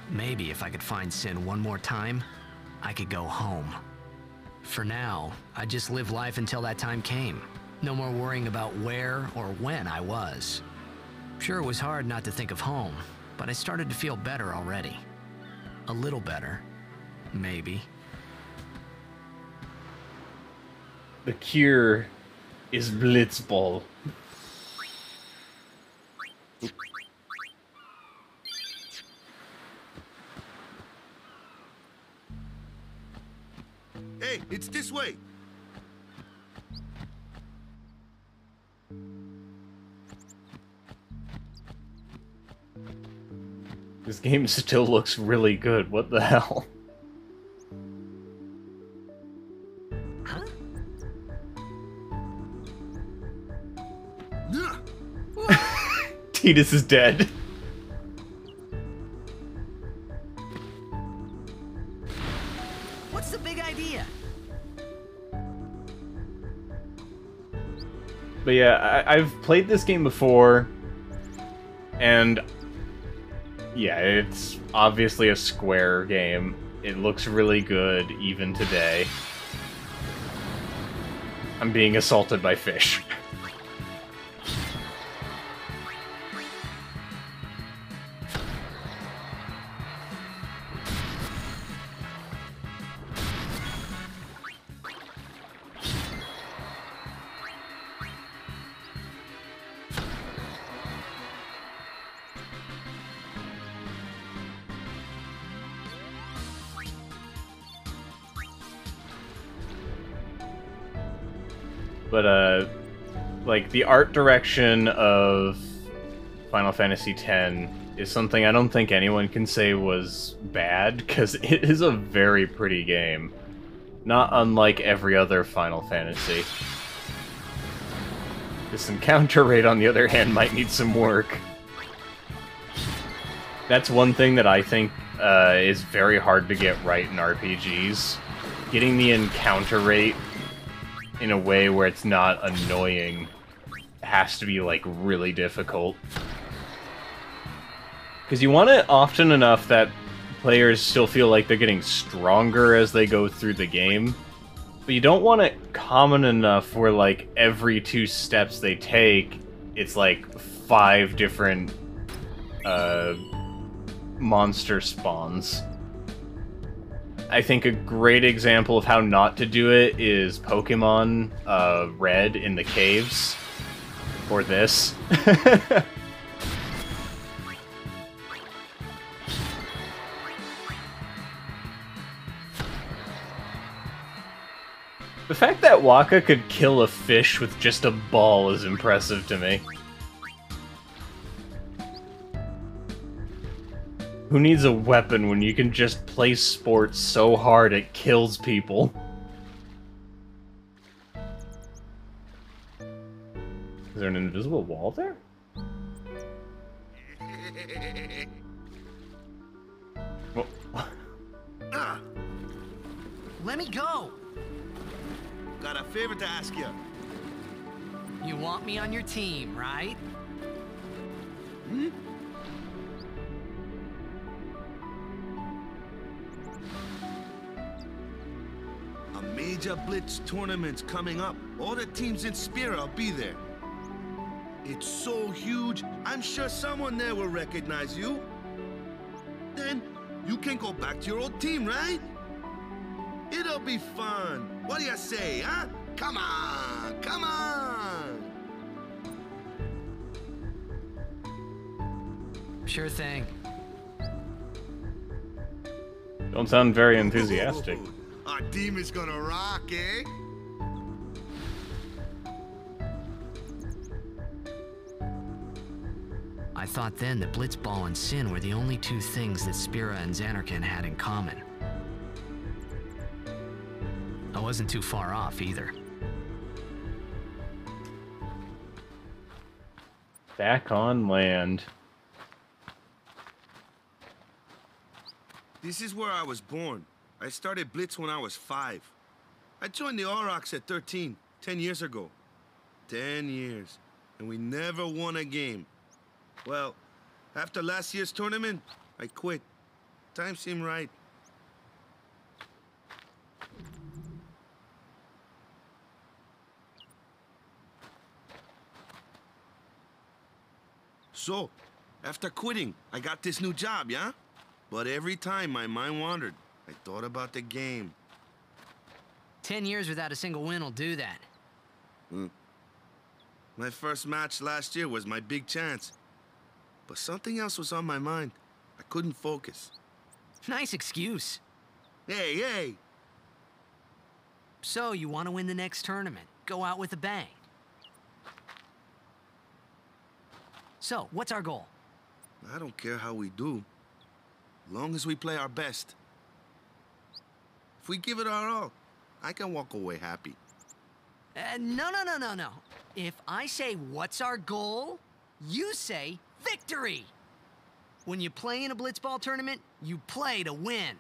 Maybe if I could find Sin one more time, I could go home. For now, I'd just live life until that time came. No more worrying about where or when I was. Sure, it was hard not to think of home, but I started to feel better already. A little better, maybe. The cure is Blitzball. Hey, it's this way. This game still looks really good. What the hell? Huh? Tidus is dead. What's the big idea? But yeah, I've played this game before, and yeah, it's obviously a Square game. It looks really good even today. I'm being assaulted by fish. But, like, the art direction of Final Fantasy X is something I don't think anyone can say was bad, because it is a very pretty game. Not unlike every other Final Fantasy. This encounter rate, on the other hand, might need some work. That's one thing that I think is very hard to get right in RPGs. Getting the encounter rate in a way where it's not annoying has to be, like, really difficult. Because you want it often enough that players still feel like they're getting stronger as they go through the game, but you don't want it common enough where, like, every 2 steps they take, it's like 5 different monster spawns. I think a great example of how not to do it is Pokemon Red in the caves. Or this. The fact that Waka could kill a fish with just a ball is impressive to me. Who needs a weapon when you can just play sports so hard it kills people? Is there an invisible wall there? Well, Let me go. Got a favor to ask you. You want me on your team, right? Hmm? A major Blitz tournament's coming up. All the teams in Spira will be there. It's so huge, I'm sure someone there will recognize you. Then you can go back to your old team, right? It'll be fun. What do you say, huh? Come on, come on! Sure thing. don't sound very enthusiastic. Our team is gonna rock, eh? I thought then that Blitzball and Sin were the only 2 things that Spira and Xanarkand had in common. I wasn't too far off either. Back on land. This is where I was born. I started Blitz when I was 5. I joined the Aurochs at 13, 10 years ago. 10 years, and we never won a game. Well, after last year's tournament, I quit. Time seemed right. So, after quitting, I got this new job, yeah? But every time my mind wandered, I thought about the game. 10 years without a single win will do that. My first match last year was my big chance. But something else was on my mind. I couldn't focus. Nice excuse. Hey, hey! So, you want to win the next tournament? Go out with a bang. So, what's our goal? I don't care how we do. As long as we play our best. If we give it our all, I can walk away happy. No. If I say, what's our goal? You say, victory! When you play in a blitzball tournament, you play to win.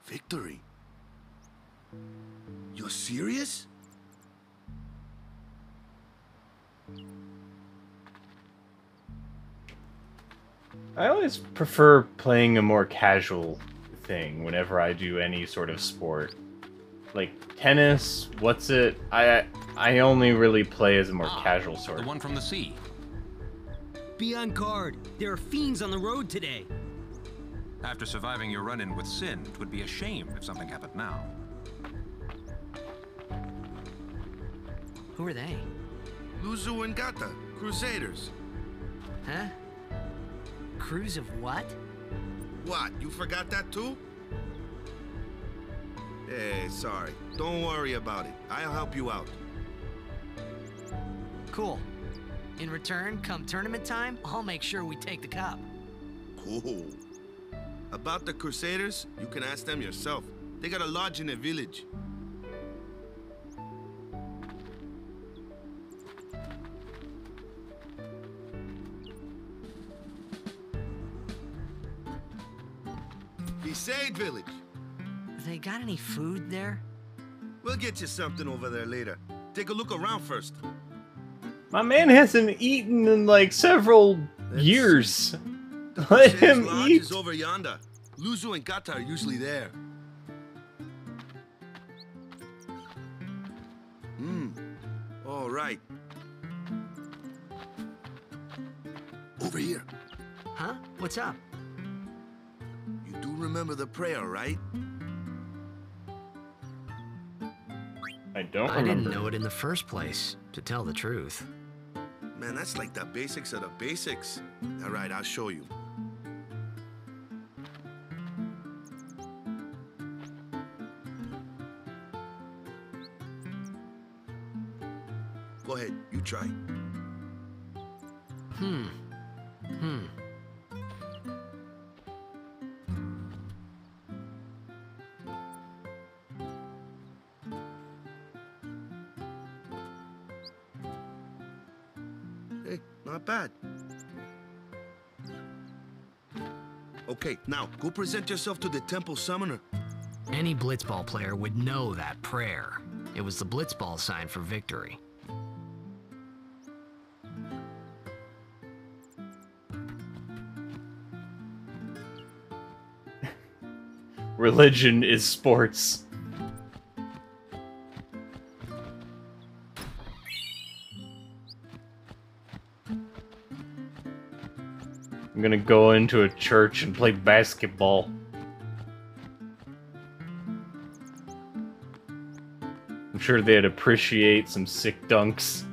Victory? You're serious? I always prefer playing a more casual thing whenever I do any sort of sport. Like tennis, what's it? I only really play as a more casual sort. The one from the sea. Be on guard. There are fiends on the road today. After surviving your run-in with Sin, it would be a shame if something happened now. Who are they? Luzu and Gata, Crusaders. Huh? Crews of what? What, you forgot that too? Hey, sorry. Don't worry about it. I'll help you out. Cool. In return, come tournament time, I'll make sure we take the cup. Cool. About the Crusaders, you can ask them yourself. They got a lodge in a village. Crusade Village. They got any food there? We'll get you something over there later. Take a look around first. My man hasn't eaten in like several years. Let Crusaders' him lodge eat. is over yonder. Luzu and Gata are usually there. All right. Over here. Huh? What's up? You do remember the prayer, right? I don't I remember. didn't know it in the first place, to tell the truth. Man, that's like the basics of the basics. All right, I'll show you. Go ahead, you try. Hey, not bad. Okay, now go present yourself to the temple summoner. Any blitzball player would know that prayer. It was the blitzball sign for victory. Religion is sports. I'm gonna go into a church and play basketball. I'm sure they'd appreciate some sick dunks.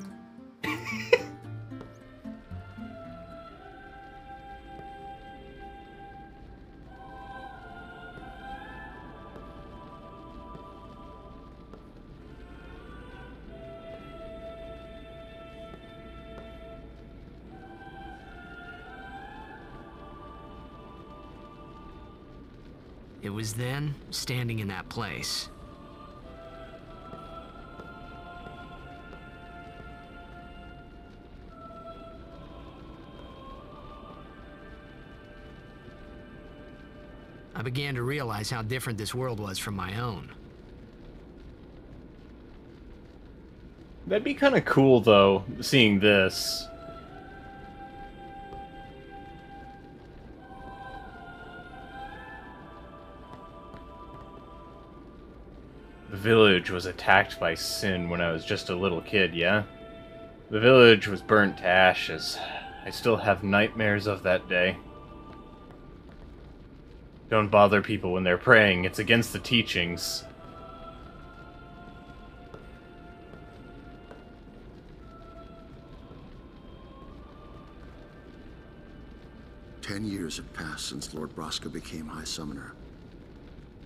It was then, standing in that place, I began to realize how different this world was from my own. That'd be kind of cool, though, seeing this. The village was attacked by Sin when I was just a little kid, yeah? The village was burnt to ashes. I still have nightmares of that day. Don't bother people when they're praying. It's against the teachings. years have passed since Lord Braska became High Summoner.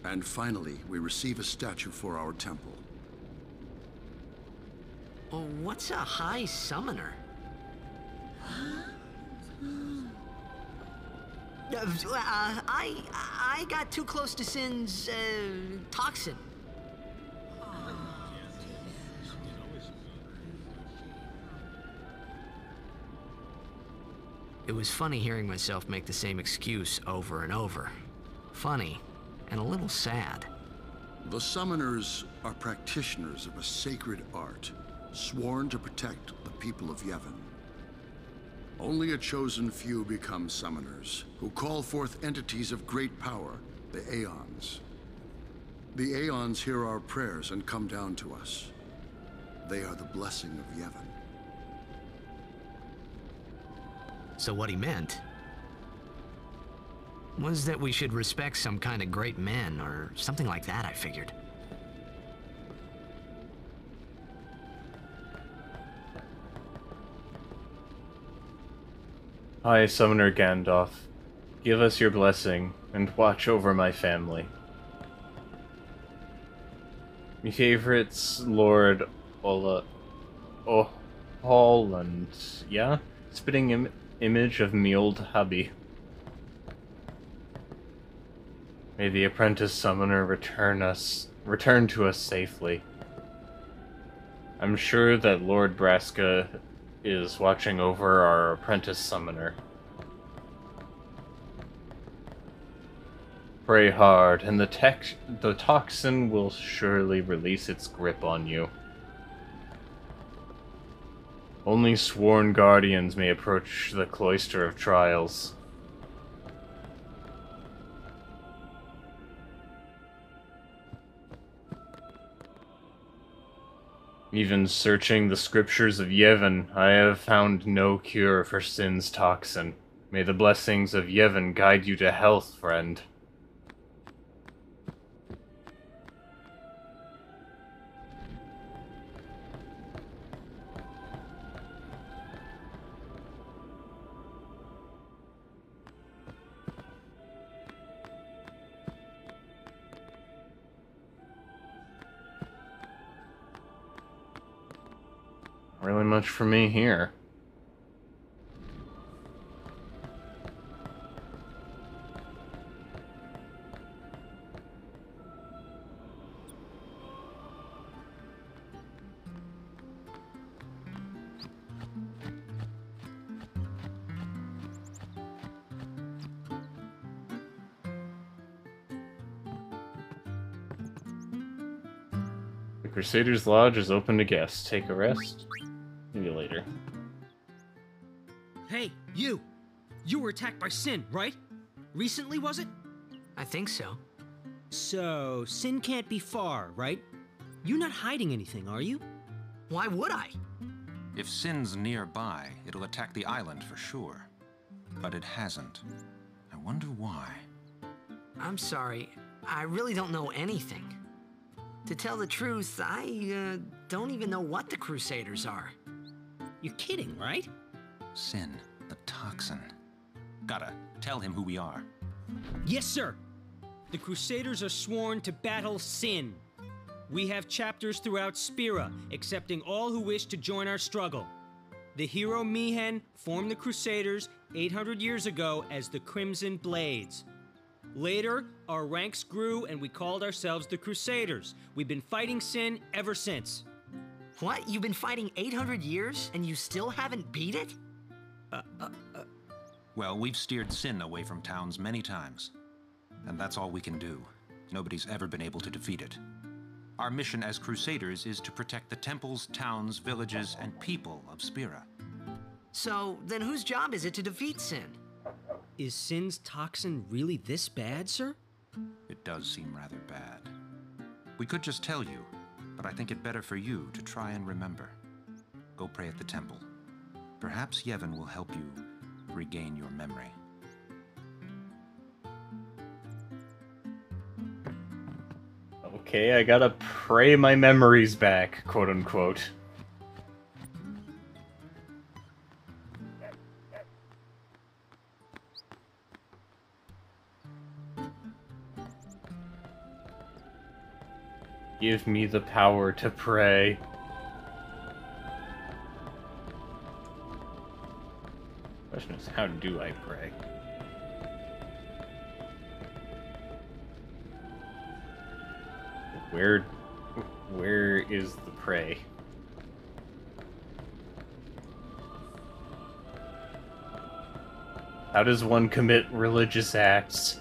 And finally, we receive a statue for our temple. Well, what's a High Summoner? I got too close to Sin's, toxin. It was funny hearing myself make the same excuse over and over. Funny, and a little sad. The Summoners are practitioners of a sacred art, sworn to protect the people of Yevon. Only a chosen few become Summoners, who call forth entities of great power, the Aeons. The Aeons hear our prayers and come down to us. They are the blessing of Yevon. So what he meant was that we should respect some kind of great men, or something like that, I figured. High Summoner Gandalf, give us your blessing, and watch over my family. My favorite's Lord Holland, yeah? Spitting image of me old hubby. May the apprentice summoner return to us safely. I'm sure that Lord Braska is watching over our apprentice summoner. Pray hard, and the toxin will surely release its grip on you. Only sworn guardians may approach the cloister of trials. Even searching the scriptures of Yevon, I have found no cure for Sin's toxin. May the blessings of Yevon guide you to health, friend. Really much for me here. The Crusaders' Lodge is open to guests. Take a rest. Maybe later. Hey, you! You were attacked by Sin, right? Recently, was it? I think so. So, Sin can't be far, right? You're not hiding anything, are you? Why would I? If Sin's nearby, it'll attack the island for sure. But it hasn't. I wonder why. I'm sorry. I really don't know anything. To tell the truth, I don't even know what the Crusaders are. You're kidding, right? Sin, the toxin. Gotta tell him who we are. Yes, sir. The Crusaders are sworn to battle Sin. We have chapters throughout Spira, accepting all who wish to join our struggle. The hero Mihen formed the Crusaders 800 years ago as the Crimson Blades. Later, our ranks grew and we called ourselves the Crusaders. We've been fighting Sin ever since. What? You've been fighting 800 years and you still haven't beat it? Well, we've steered Sin away from towns many times. And that's all we can do. Nobody's ever been able to defeat it. Our mission as Crusaders is to protect the temples, towns, villages, and people of Spira. So, then whose job is it to defeat Sin? Is Sin's toxin really this bad, sir? It does seem rather bad. We could just tell you, but I think it better for you to try and remember. Go pray at the temple. Perhaps Yevon will help you regain your memory. Okay, I gotta pray my memories back, quote unquote. Give me the power to pray. Question is, how do I pray? Where is the pray? How does one commit religious acts?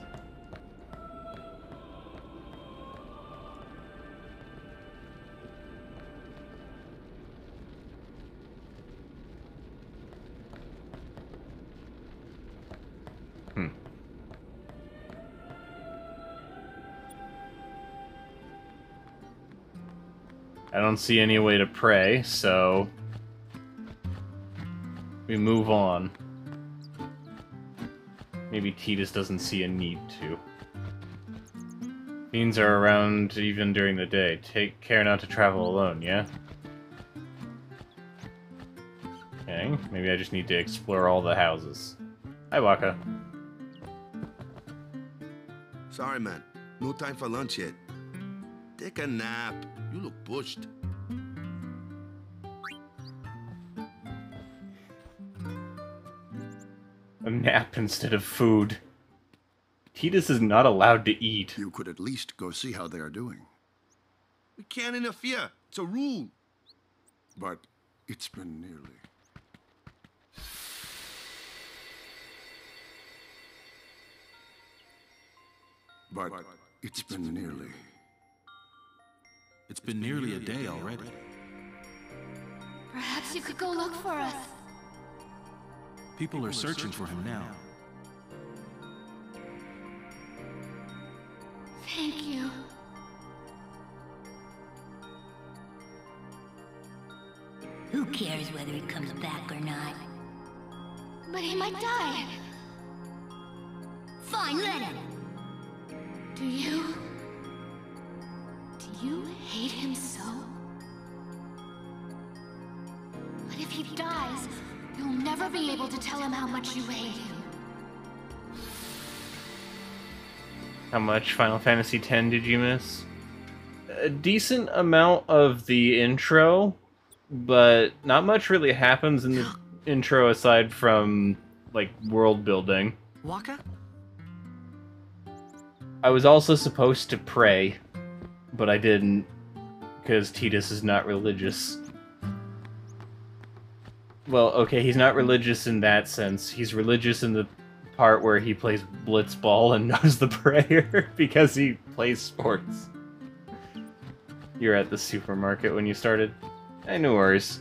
I don't see any way to pray, so we move on. Maybe Titus doesn't see a need to. Fiends are around even during the day. Take care not to travel alone, yeah? Okay, maybe I just need to explore all the houses. Hi, Waka. Sorry, man. No time for lunch yet. Take a nap. You look pushed. A nap instead of food. Titus is not allowed to eat. You could at least go see how they are doing. We can't interfere. It's a rule. But it's been nearly. But it's been nearly. It's been nearly a day already. Perhaps you could go look for us. People are searching for him now. Thank you. Who cares whether he comes back or not? But he might die. Fine, let him. Do you hate him so? But if he dies, you'll never be able to tell him how much you hate him. How much Final Fantasy X did you miss? A decent amount of the intro, but not much really happens in the intro aside from, like, world building. Waka? I was also supposed to pray, but I didn't, because Titus is not religious. Well, okay, he's not religious in that sense. He's religious in the part where he plays blitzball and knows the prayer because he plays sports. You're at the supermarket when you started? No worries.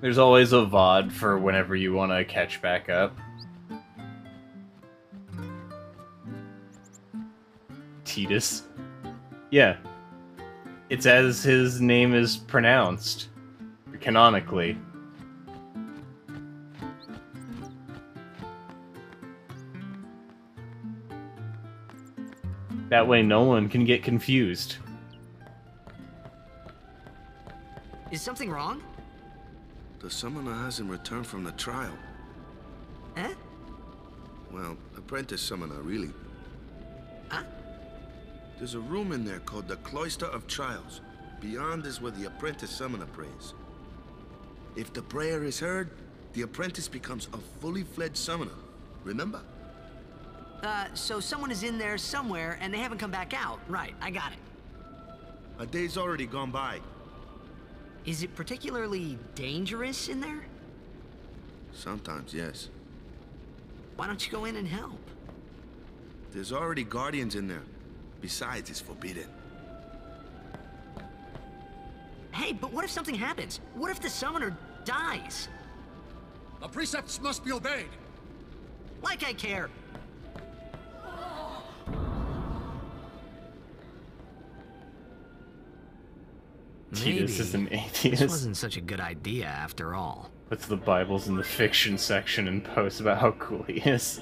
There's always a VOD for whenever you want to catch back up. Titus. Yeah. It's as his name is pronounced. Canonically. That way no one can get confused. Is something wrong? The summoner hasn't returned from the trial. Eh? Well, apprentice summoner, really. Huh? There's a room in there called the Cloister of Trials. Beyond is where the apprentice summoner prays. If the prayer is heard, the apprentice becomes a fully fledged summoner. Remember? So someone is in there somewhere and they haven't come back out. Right, I got it. A day's already gone by. Is it particularly dangerous in there? Sometimes, yes. Why don't you go in and help? There's already guardians in there. Besides, it's forbidden. Hey, but what if something happens? What if the summoner dies? The precepts must be obeyed. Like I care. Titus is an atheist. This wasn't such a good idea after all. Puts the Bibles in the fiction section and posts about how cool he is.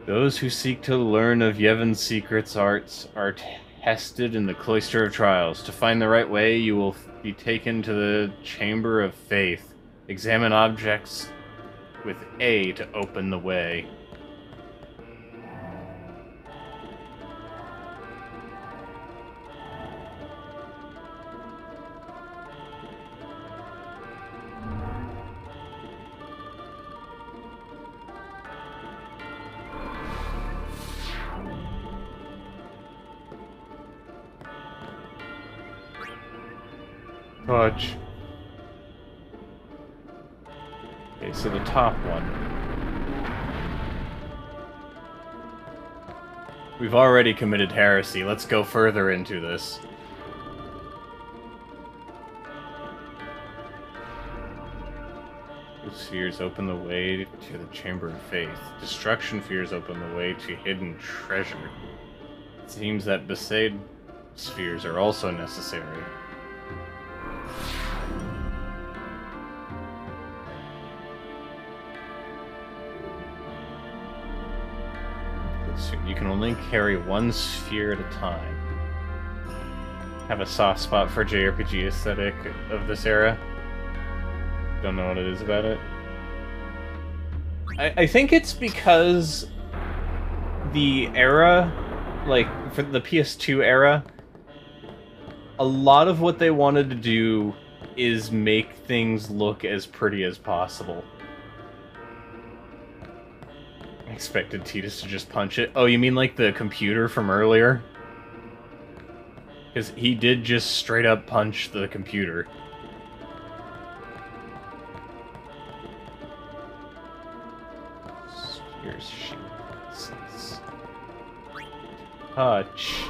Those who seek to learn of Yevon's secrets arts are tested in the Cloister of Trials. To find the right way, you will be taken to the Chamber of Faith. Examine objects with A to open the way. Fudge. Okay, so the top one. We've already committed heresy. Let's go further into this. Spheres open the way to the Chamber of Faith. Destruction fears open the way to hidden treasure. It seems that Besaid spheres are also necessary. You can only carry one sphere at a time. Have a soft spot for JRPG aesthetic of this era. Don't know what it is about it. I think it's because the era, like, for the PS2 era, a lot of what they wanted to do is make things look as pretty as possible. I expected Tidus to just punch it. Oh, you mean like the computer from earlier? Because he did just straight up punch the computer. Here's shields. Touch.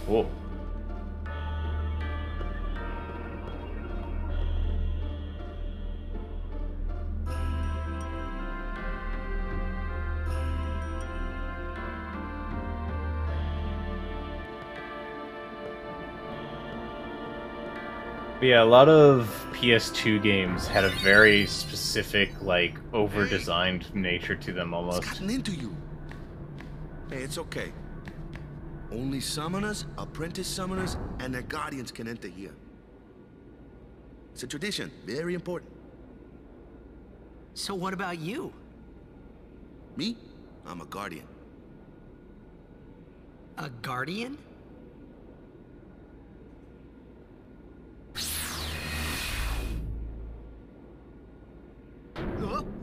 Whoa. But yeah, a lot of PS2 games had a very specific, like, over-designed nature to them almost. It's gotten into you. Hey, it's okay. Only summoners, apprentice summoners, and their guardians can enter here. It's a tradition, very important. So what about you? Me? I'm a guardian. A guardian?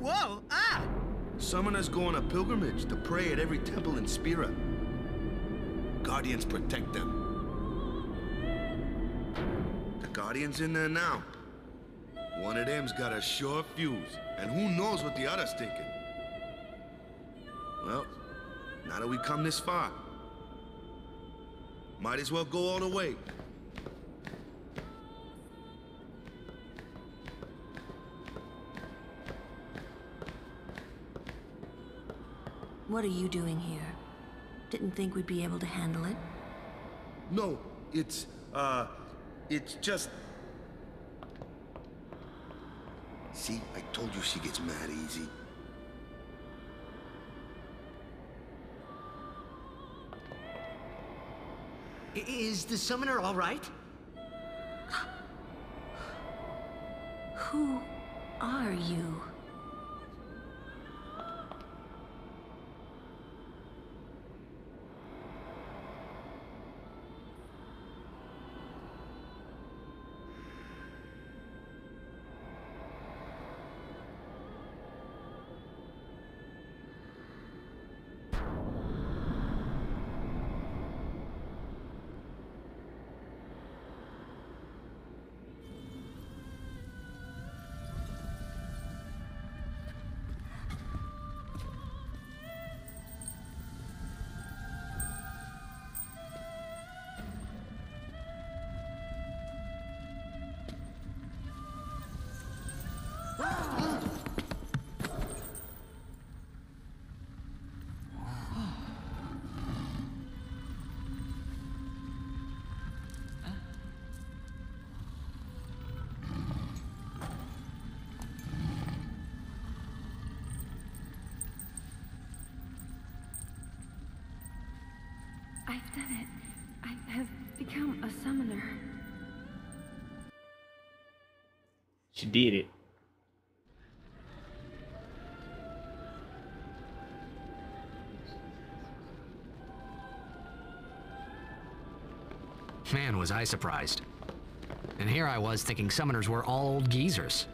Whoa! Ah! Summoners go on a pilgrimage to pray at every temple in Spira. Guardians protect them. The Guardian's in there now. One of them's got a short fuse, and who knows what the other's thinking. Well, now that we come this far, might as well go all the way. What are you doing here? Didn't think we'd be able to handle it? No, it's just... See, I told you she gets mad easy. Is the summoner all right? Who are you? I've done it. I have become a summoner. you did it. Man, was I surprised. And here I was thinking summoners were all old geezers.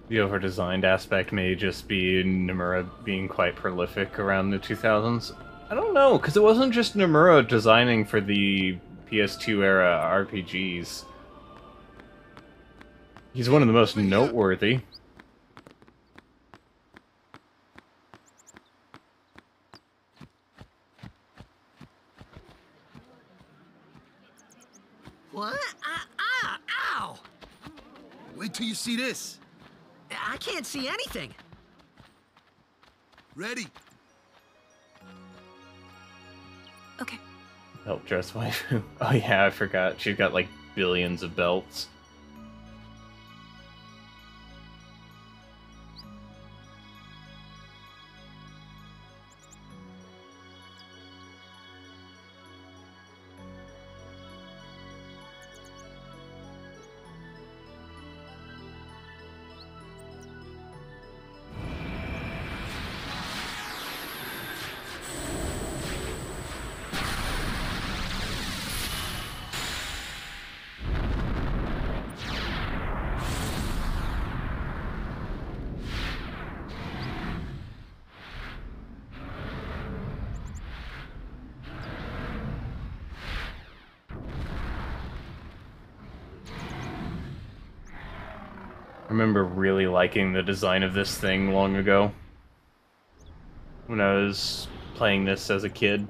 The over-designed aspect may just be Nomura being quite prolific around the 2000s. I don't know, because it wasn't just Nomura designing for the PS2 era RPGs. He's one of the most noteworthy. What? Ow! Wait till you see this. I can't see anything. Ready? Okay. Belt dress waifu. Oh yeah, I forgot. She's got like billions of belts. I remember really liking the design of this thing long ago, when I was playing this as a kid.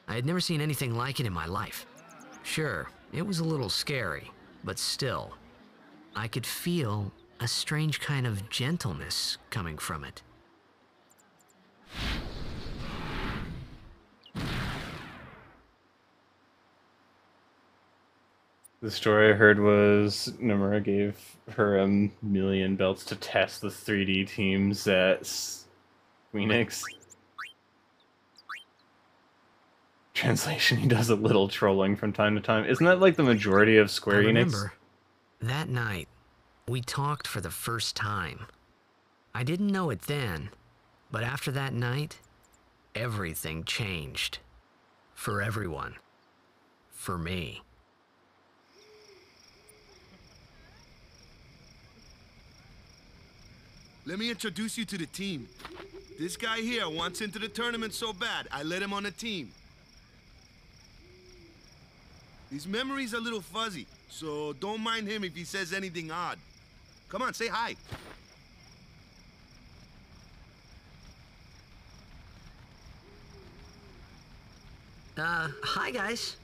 I had never seen anything like it in my life. Sure, it was a little scary, but still, I could feel a strange kind of gentleness coming from it. The story I heard was Nomura gave her 1,000,000 belts to test the 3D teams at Phoenix. Translation, he does a little trolling from time to time. Isn't that like the majority of Square Enix? Remember, that night, we talked for the first time. I didn't know it then, but after that night, everything changed. For everyone. For me. Let me introduce you to the team. This guy here wants into the tournament so bad, I let him on the team. His memory's a little fuzzy, so don't mind him if he says anything odd. Come on, say hi. Hi guys.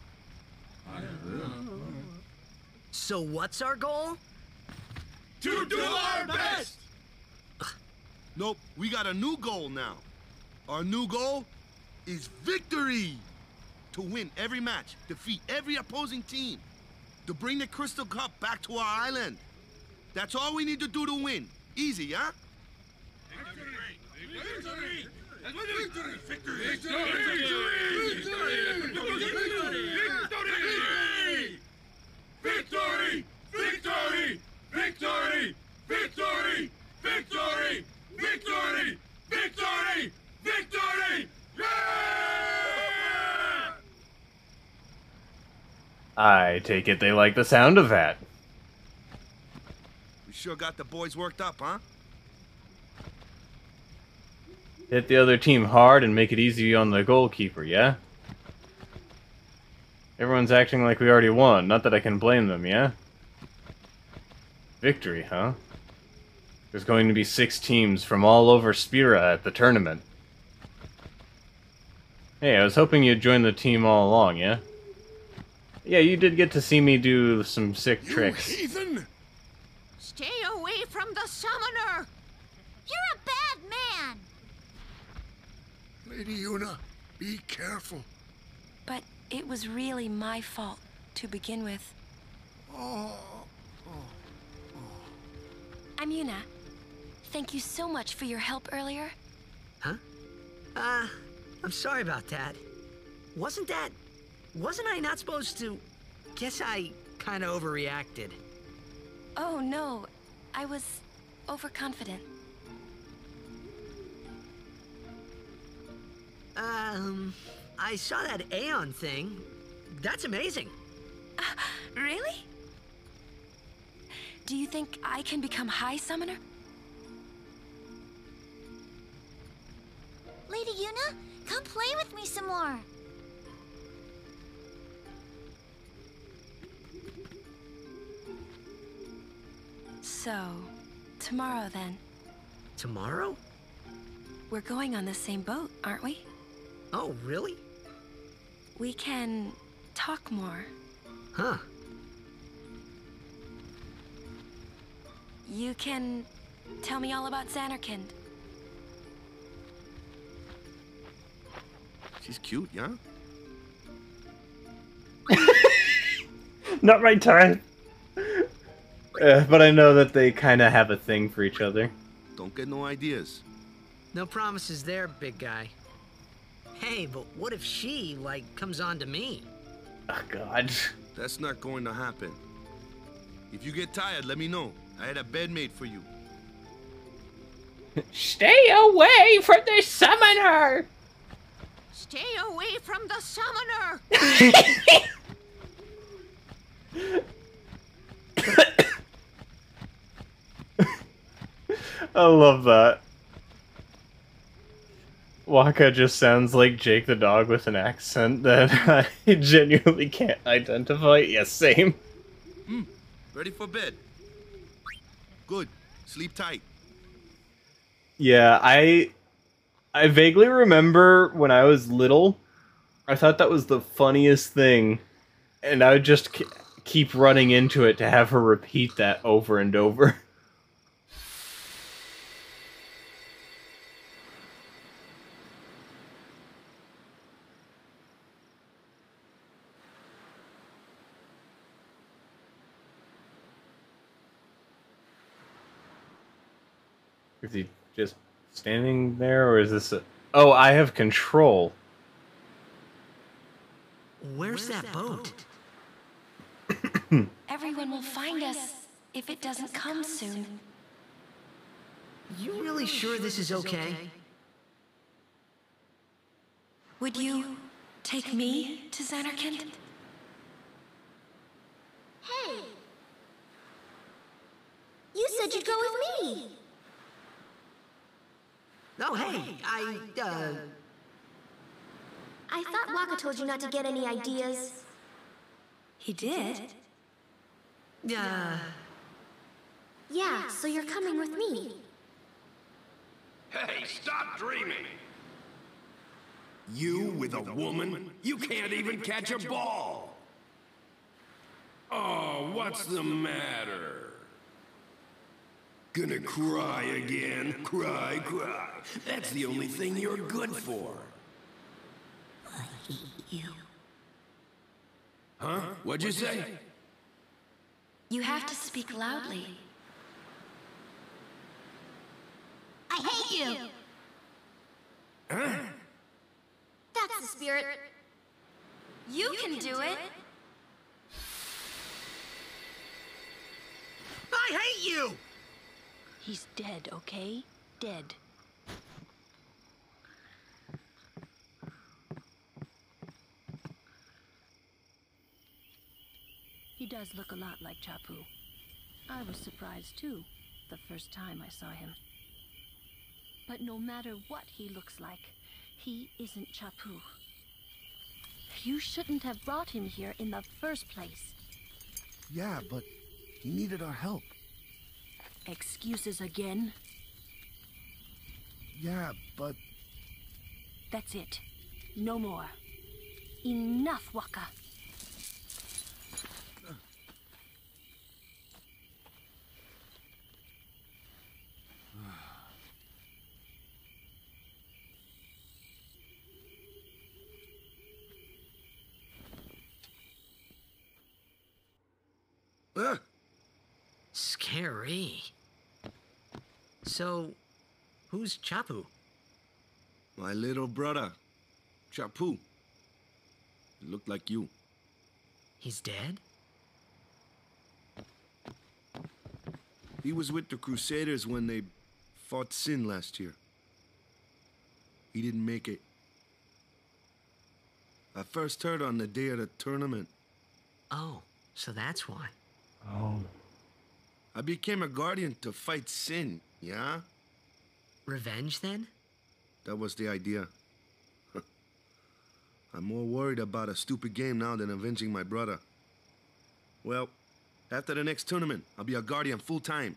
So what's our goal? To do our best! Nope, we got a new goal now. Our new goal is victory! To win every match, defeat every opposing team, to bring the Crystal Cup back to our island. That's all we need to do to win. Easy, huh? Victory! Victory! Victory! Victory! Victory! Victory! Victory! Victory! Victory! Victory! Victory! Victory! I take it they like the sound of that. We sure got the boys worked up, huh? Hit the other team hard and make it easy on the goalkeeper, yeah? Everyone's acting like we already won, not that I can blame them, yeah? Victory, huh? There's going to be 6 teams from all over Spira at the tournament. Hey, I was hoping you'd join the team all along, yeah? Yeah, you did get to see me do some sick tricks. Heathen! Stay away from the summoner! You're a bad man! Lady Yuna, be careful. But it was really my fault to begin with. Oh. I'm Yuna. Thank you so much for your help earlier. Huh? I'm sorry about that. Wasn't I not supposed to... Guess I kinda overreacted. Oh, no. I was overconfident. I saw that Aeon thing. That's amazing. Really? Do you think I can become High Summoner? Lady Yuna, come play with me some more. So, tomorrow then. Tomorrow? We're going on the same boat, aren't we? Oh, really? We can talk more. Huh. You can tell me all about Xanarkand. She's cute, yeah? Not my time. But I know that they kind of have a thing for each other. Don't get no ideas. No promises there, big guy. Hey, but what if she, like, comes on to me? Oh, God. That's not going to happen. If you get tired, let me know. I had a bed made for you. Stay away from the summoner! Stay away from the summoner! I love that. Waka just sounds like Jake the dog with an accent that I genuinely can't identify. Yes, same. Ready for bed? Good. Sleep tight. Yeah, I vaguely remember when I was little, I thought that was the funniest thing, and I would just keep running into it to have her repeat that over and over. Is he just standing there, or is this a... Oh, I have control. Where's that boat? Everyone will find us if it doesn't come soon. You really sure this is okay? Would you take me to Xanarkand? Hey! You said you'd go with me! Oh, hey, I thought Waka told you not to get any ideas. He did? Yeah, so you're coming with me. Hey, stop dreaming! You with a woman? You can't even catch a ball! Oh, what's the matter? Gonna cry again? Cry, cry. That's the only thing you're good for. I hate you. Huh? What'd you say? You have to speak loudly. I hate you! Huh? That's the spirit. You can do it! I hate you! He's dead, okay? Dead. He does look a lot like Chapu. I was surprised too, the first time I saw him. But no matter what he looks like, he isn't Chapu. You shouldn't have brought him here in the first place. Yeah, but he needed our help. Excuses again? Yeah, but... That's it. No more. Enough, Waka. Scary. So, who's Chapu? My little brother, Chapu. He looked like you. He's dead? He was with the Crusaders when they fought Sin last year. He didn't make it. I first heard on the day of the tournament. Oh, so that's why. Oh. I became a guardian to fight Sin, yeah? Revenge, then? That was the idea. I'm more worried about a stupid game now than avenging my brother. Well, after the next tournament, I'll be a guardian full-time.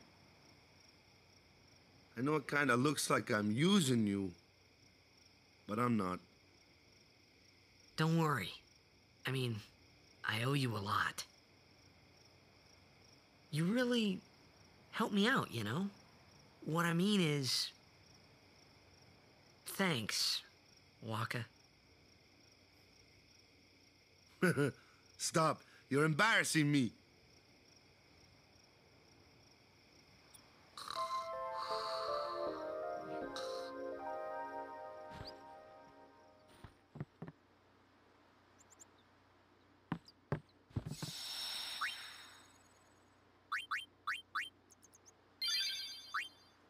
I know it kinda looks like I'm using you, but I'm not. Don't worry. I mean, I owe you a lot. You really helped me out, you know? What I mean is... Thanks, Waka. Stop. You're embarrassing me.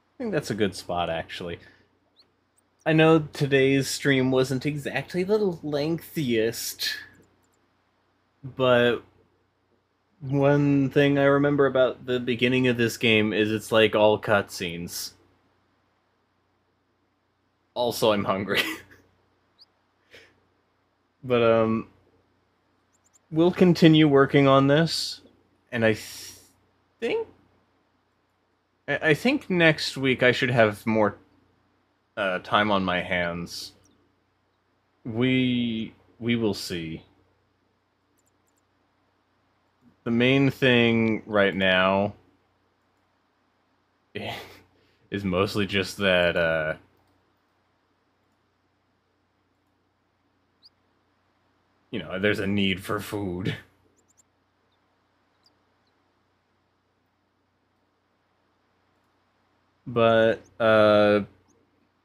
I think that's a good spot, actually. I know today's stream wasn't exactly the lengthiest, but one thing I remember about the beginning of this game is it's like all cutscenes. Also, I'm hungry. But, we'll continue working on this, and I think next week I should have more time on my hands. We will see. The main thing right now is mostly just that, you know, there's a need for food. But,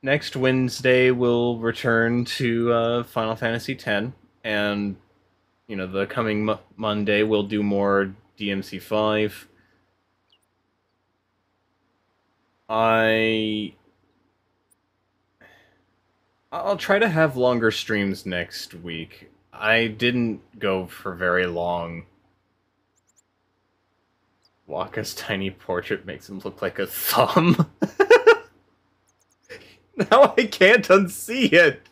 next Wednesday we'll return to, Final Fantasy X, and, you know, the coming Monday we'll do more DMC5. I'll try to have longer streams next week. I didn't go for very long. Waka's tiny portrait makes him look like a thumb. Now I can't unsee it.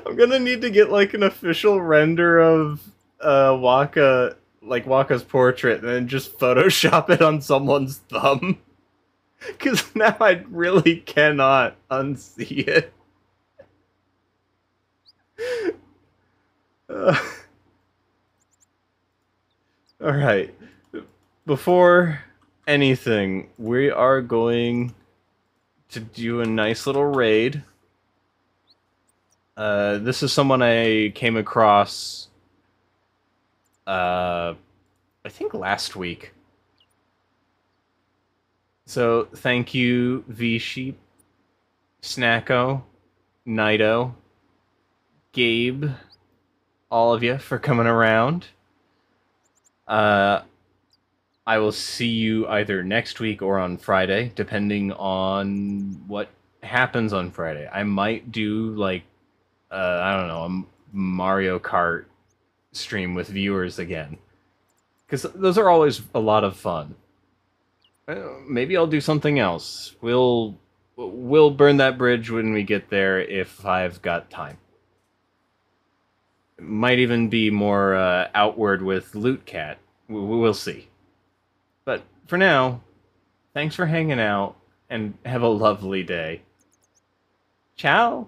I'm gonna need to get like an official render of Waka, like Waka's portrait, and then just Photoshop it on someone's thumb. Because now I really cannot unsee it. Alright. Before anything, we are going to do a nice little raid. This is someone I came across, I think last week. So, thank you, V-Sheep, Snacko, Nido, Gabe, all of you for coming around. I will see you either next week or on Friday, depending on what happens on Friday. I might do, like, I don't know, a Mario Kart stream with viewers again. Because those are always a lot of fun. Maybe I'll do something else. We'll burn that bridge when we get there if I've got time. It might even be more outward with Loot Cat. We'll see. But for now, thanks for hanging out, and have a lovely day. Ciao!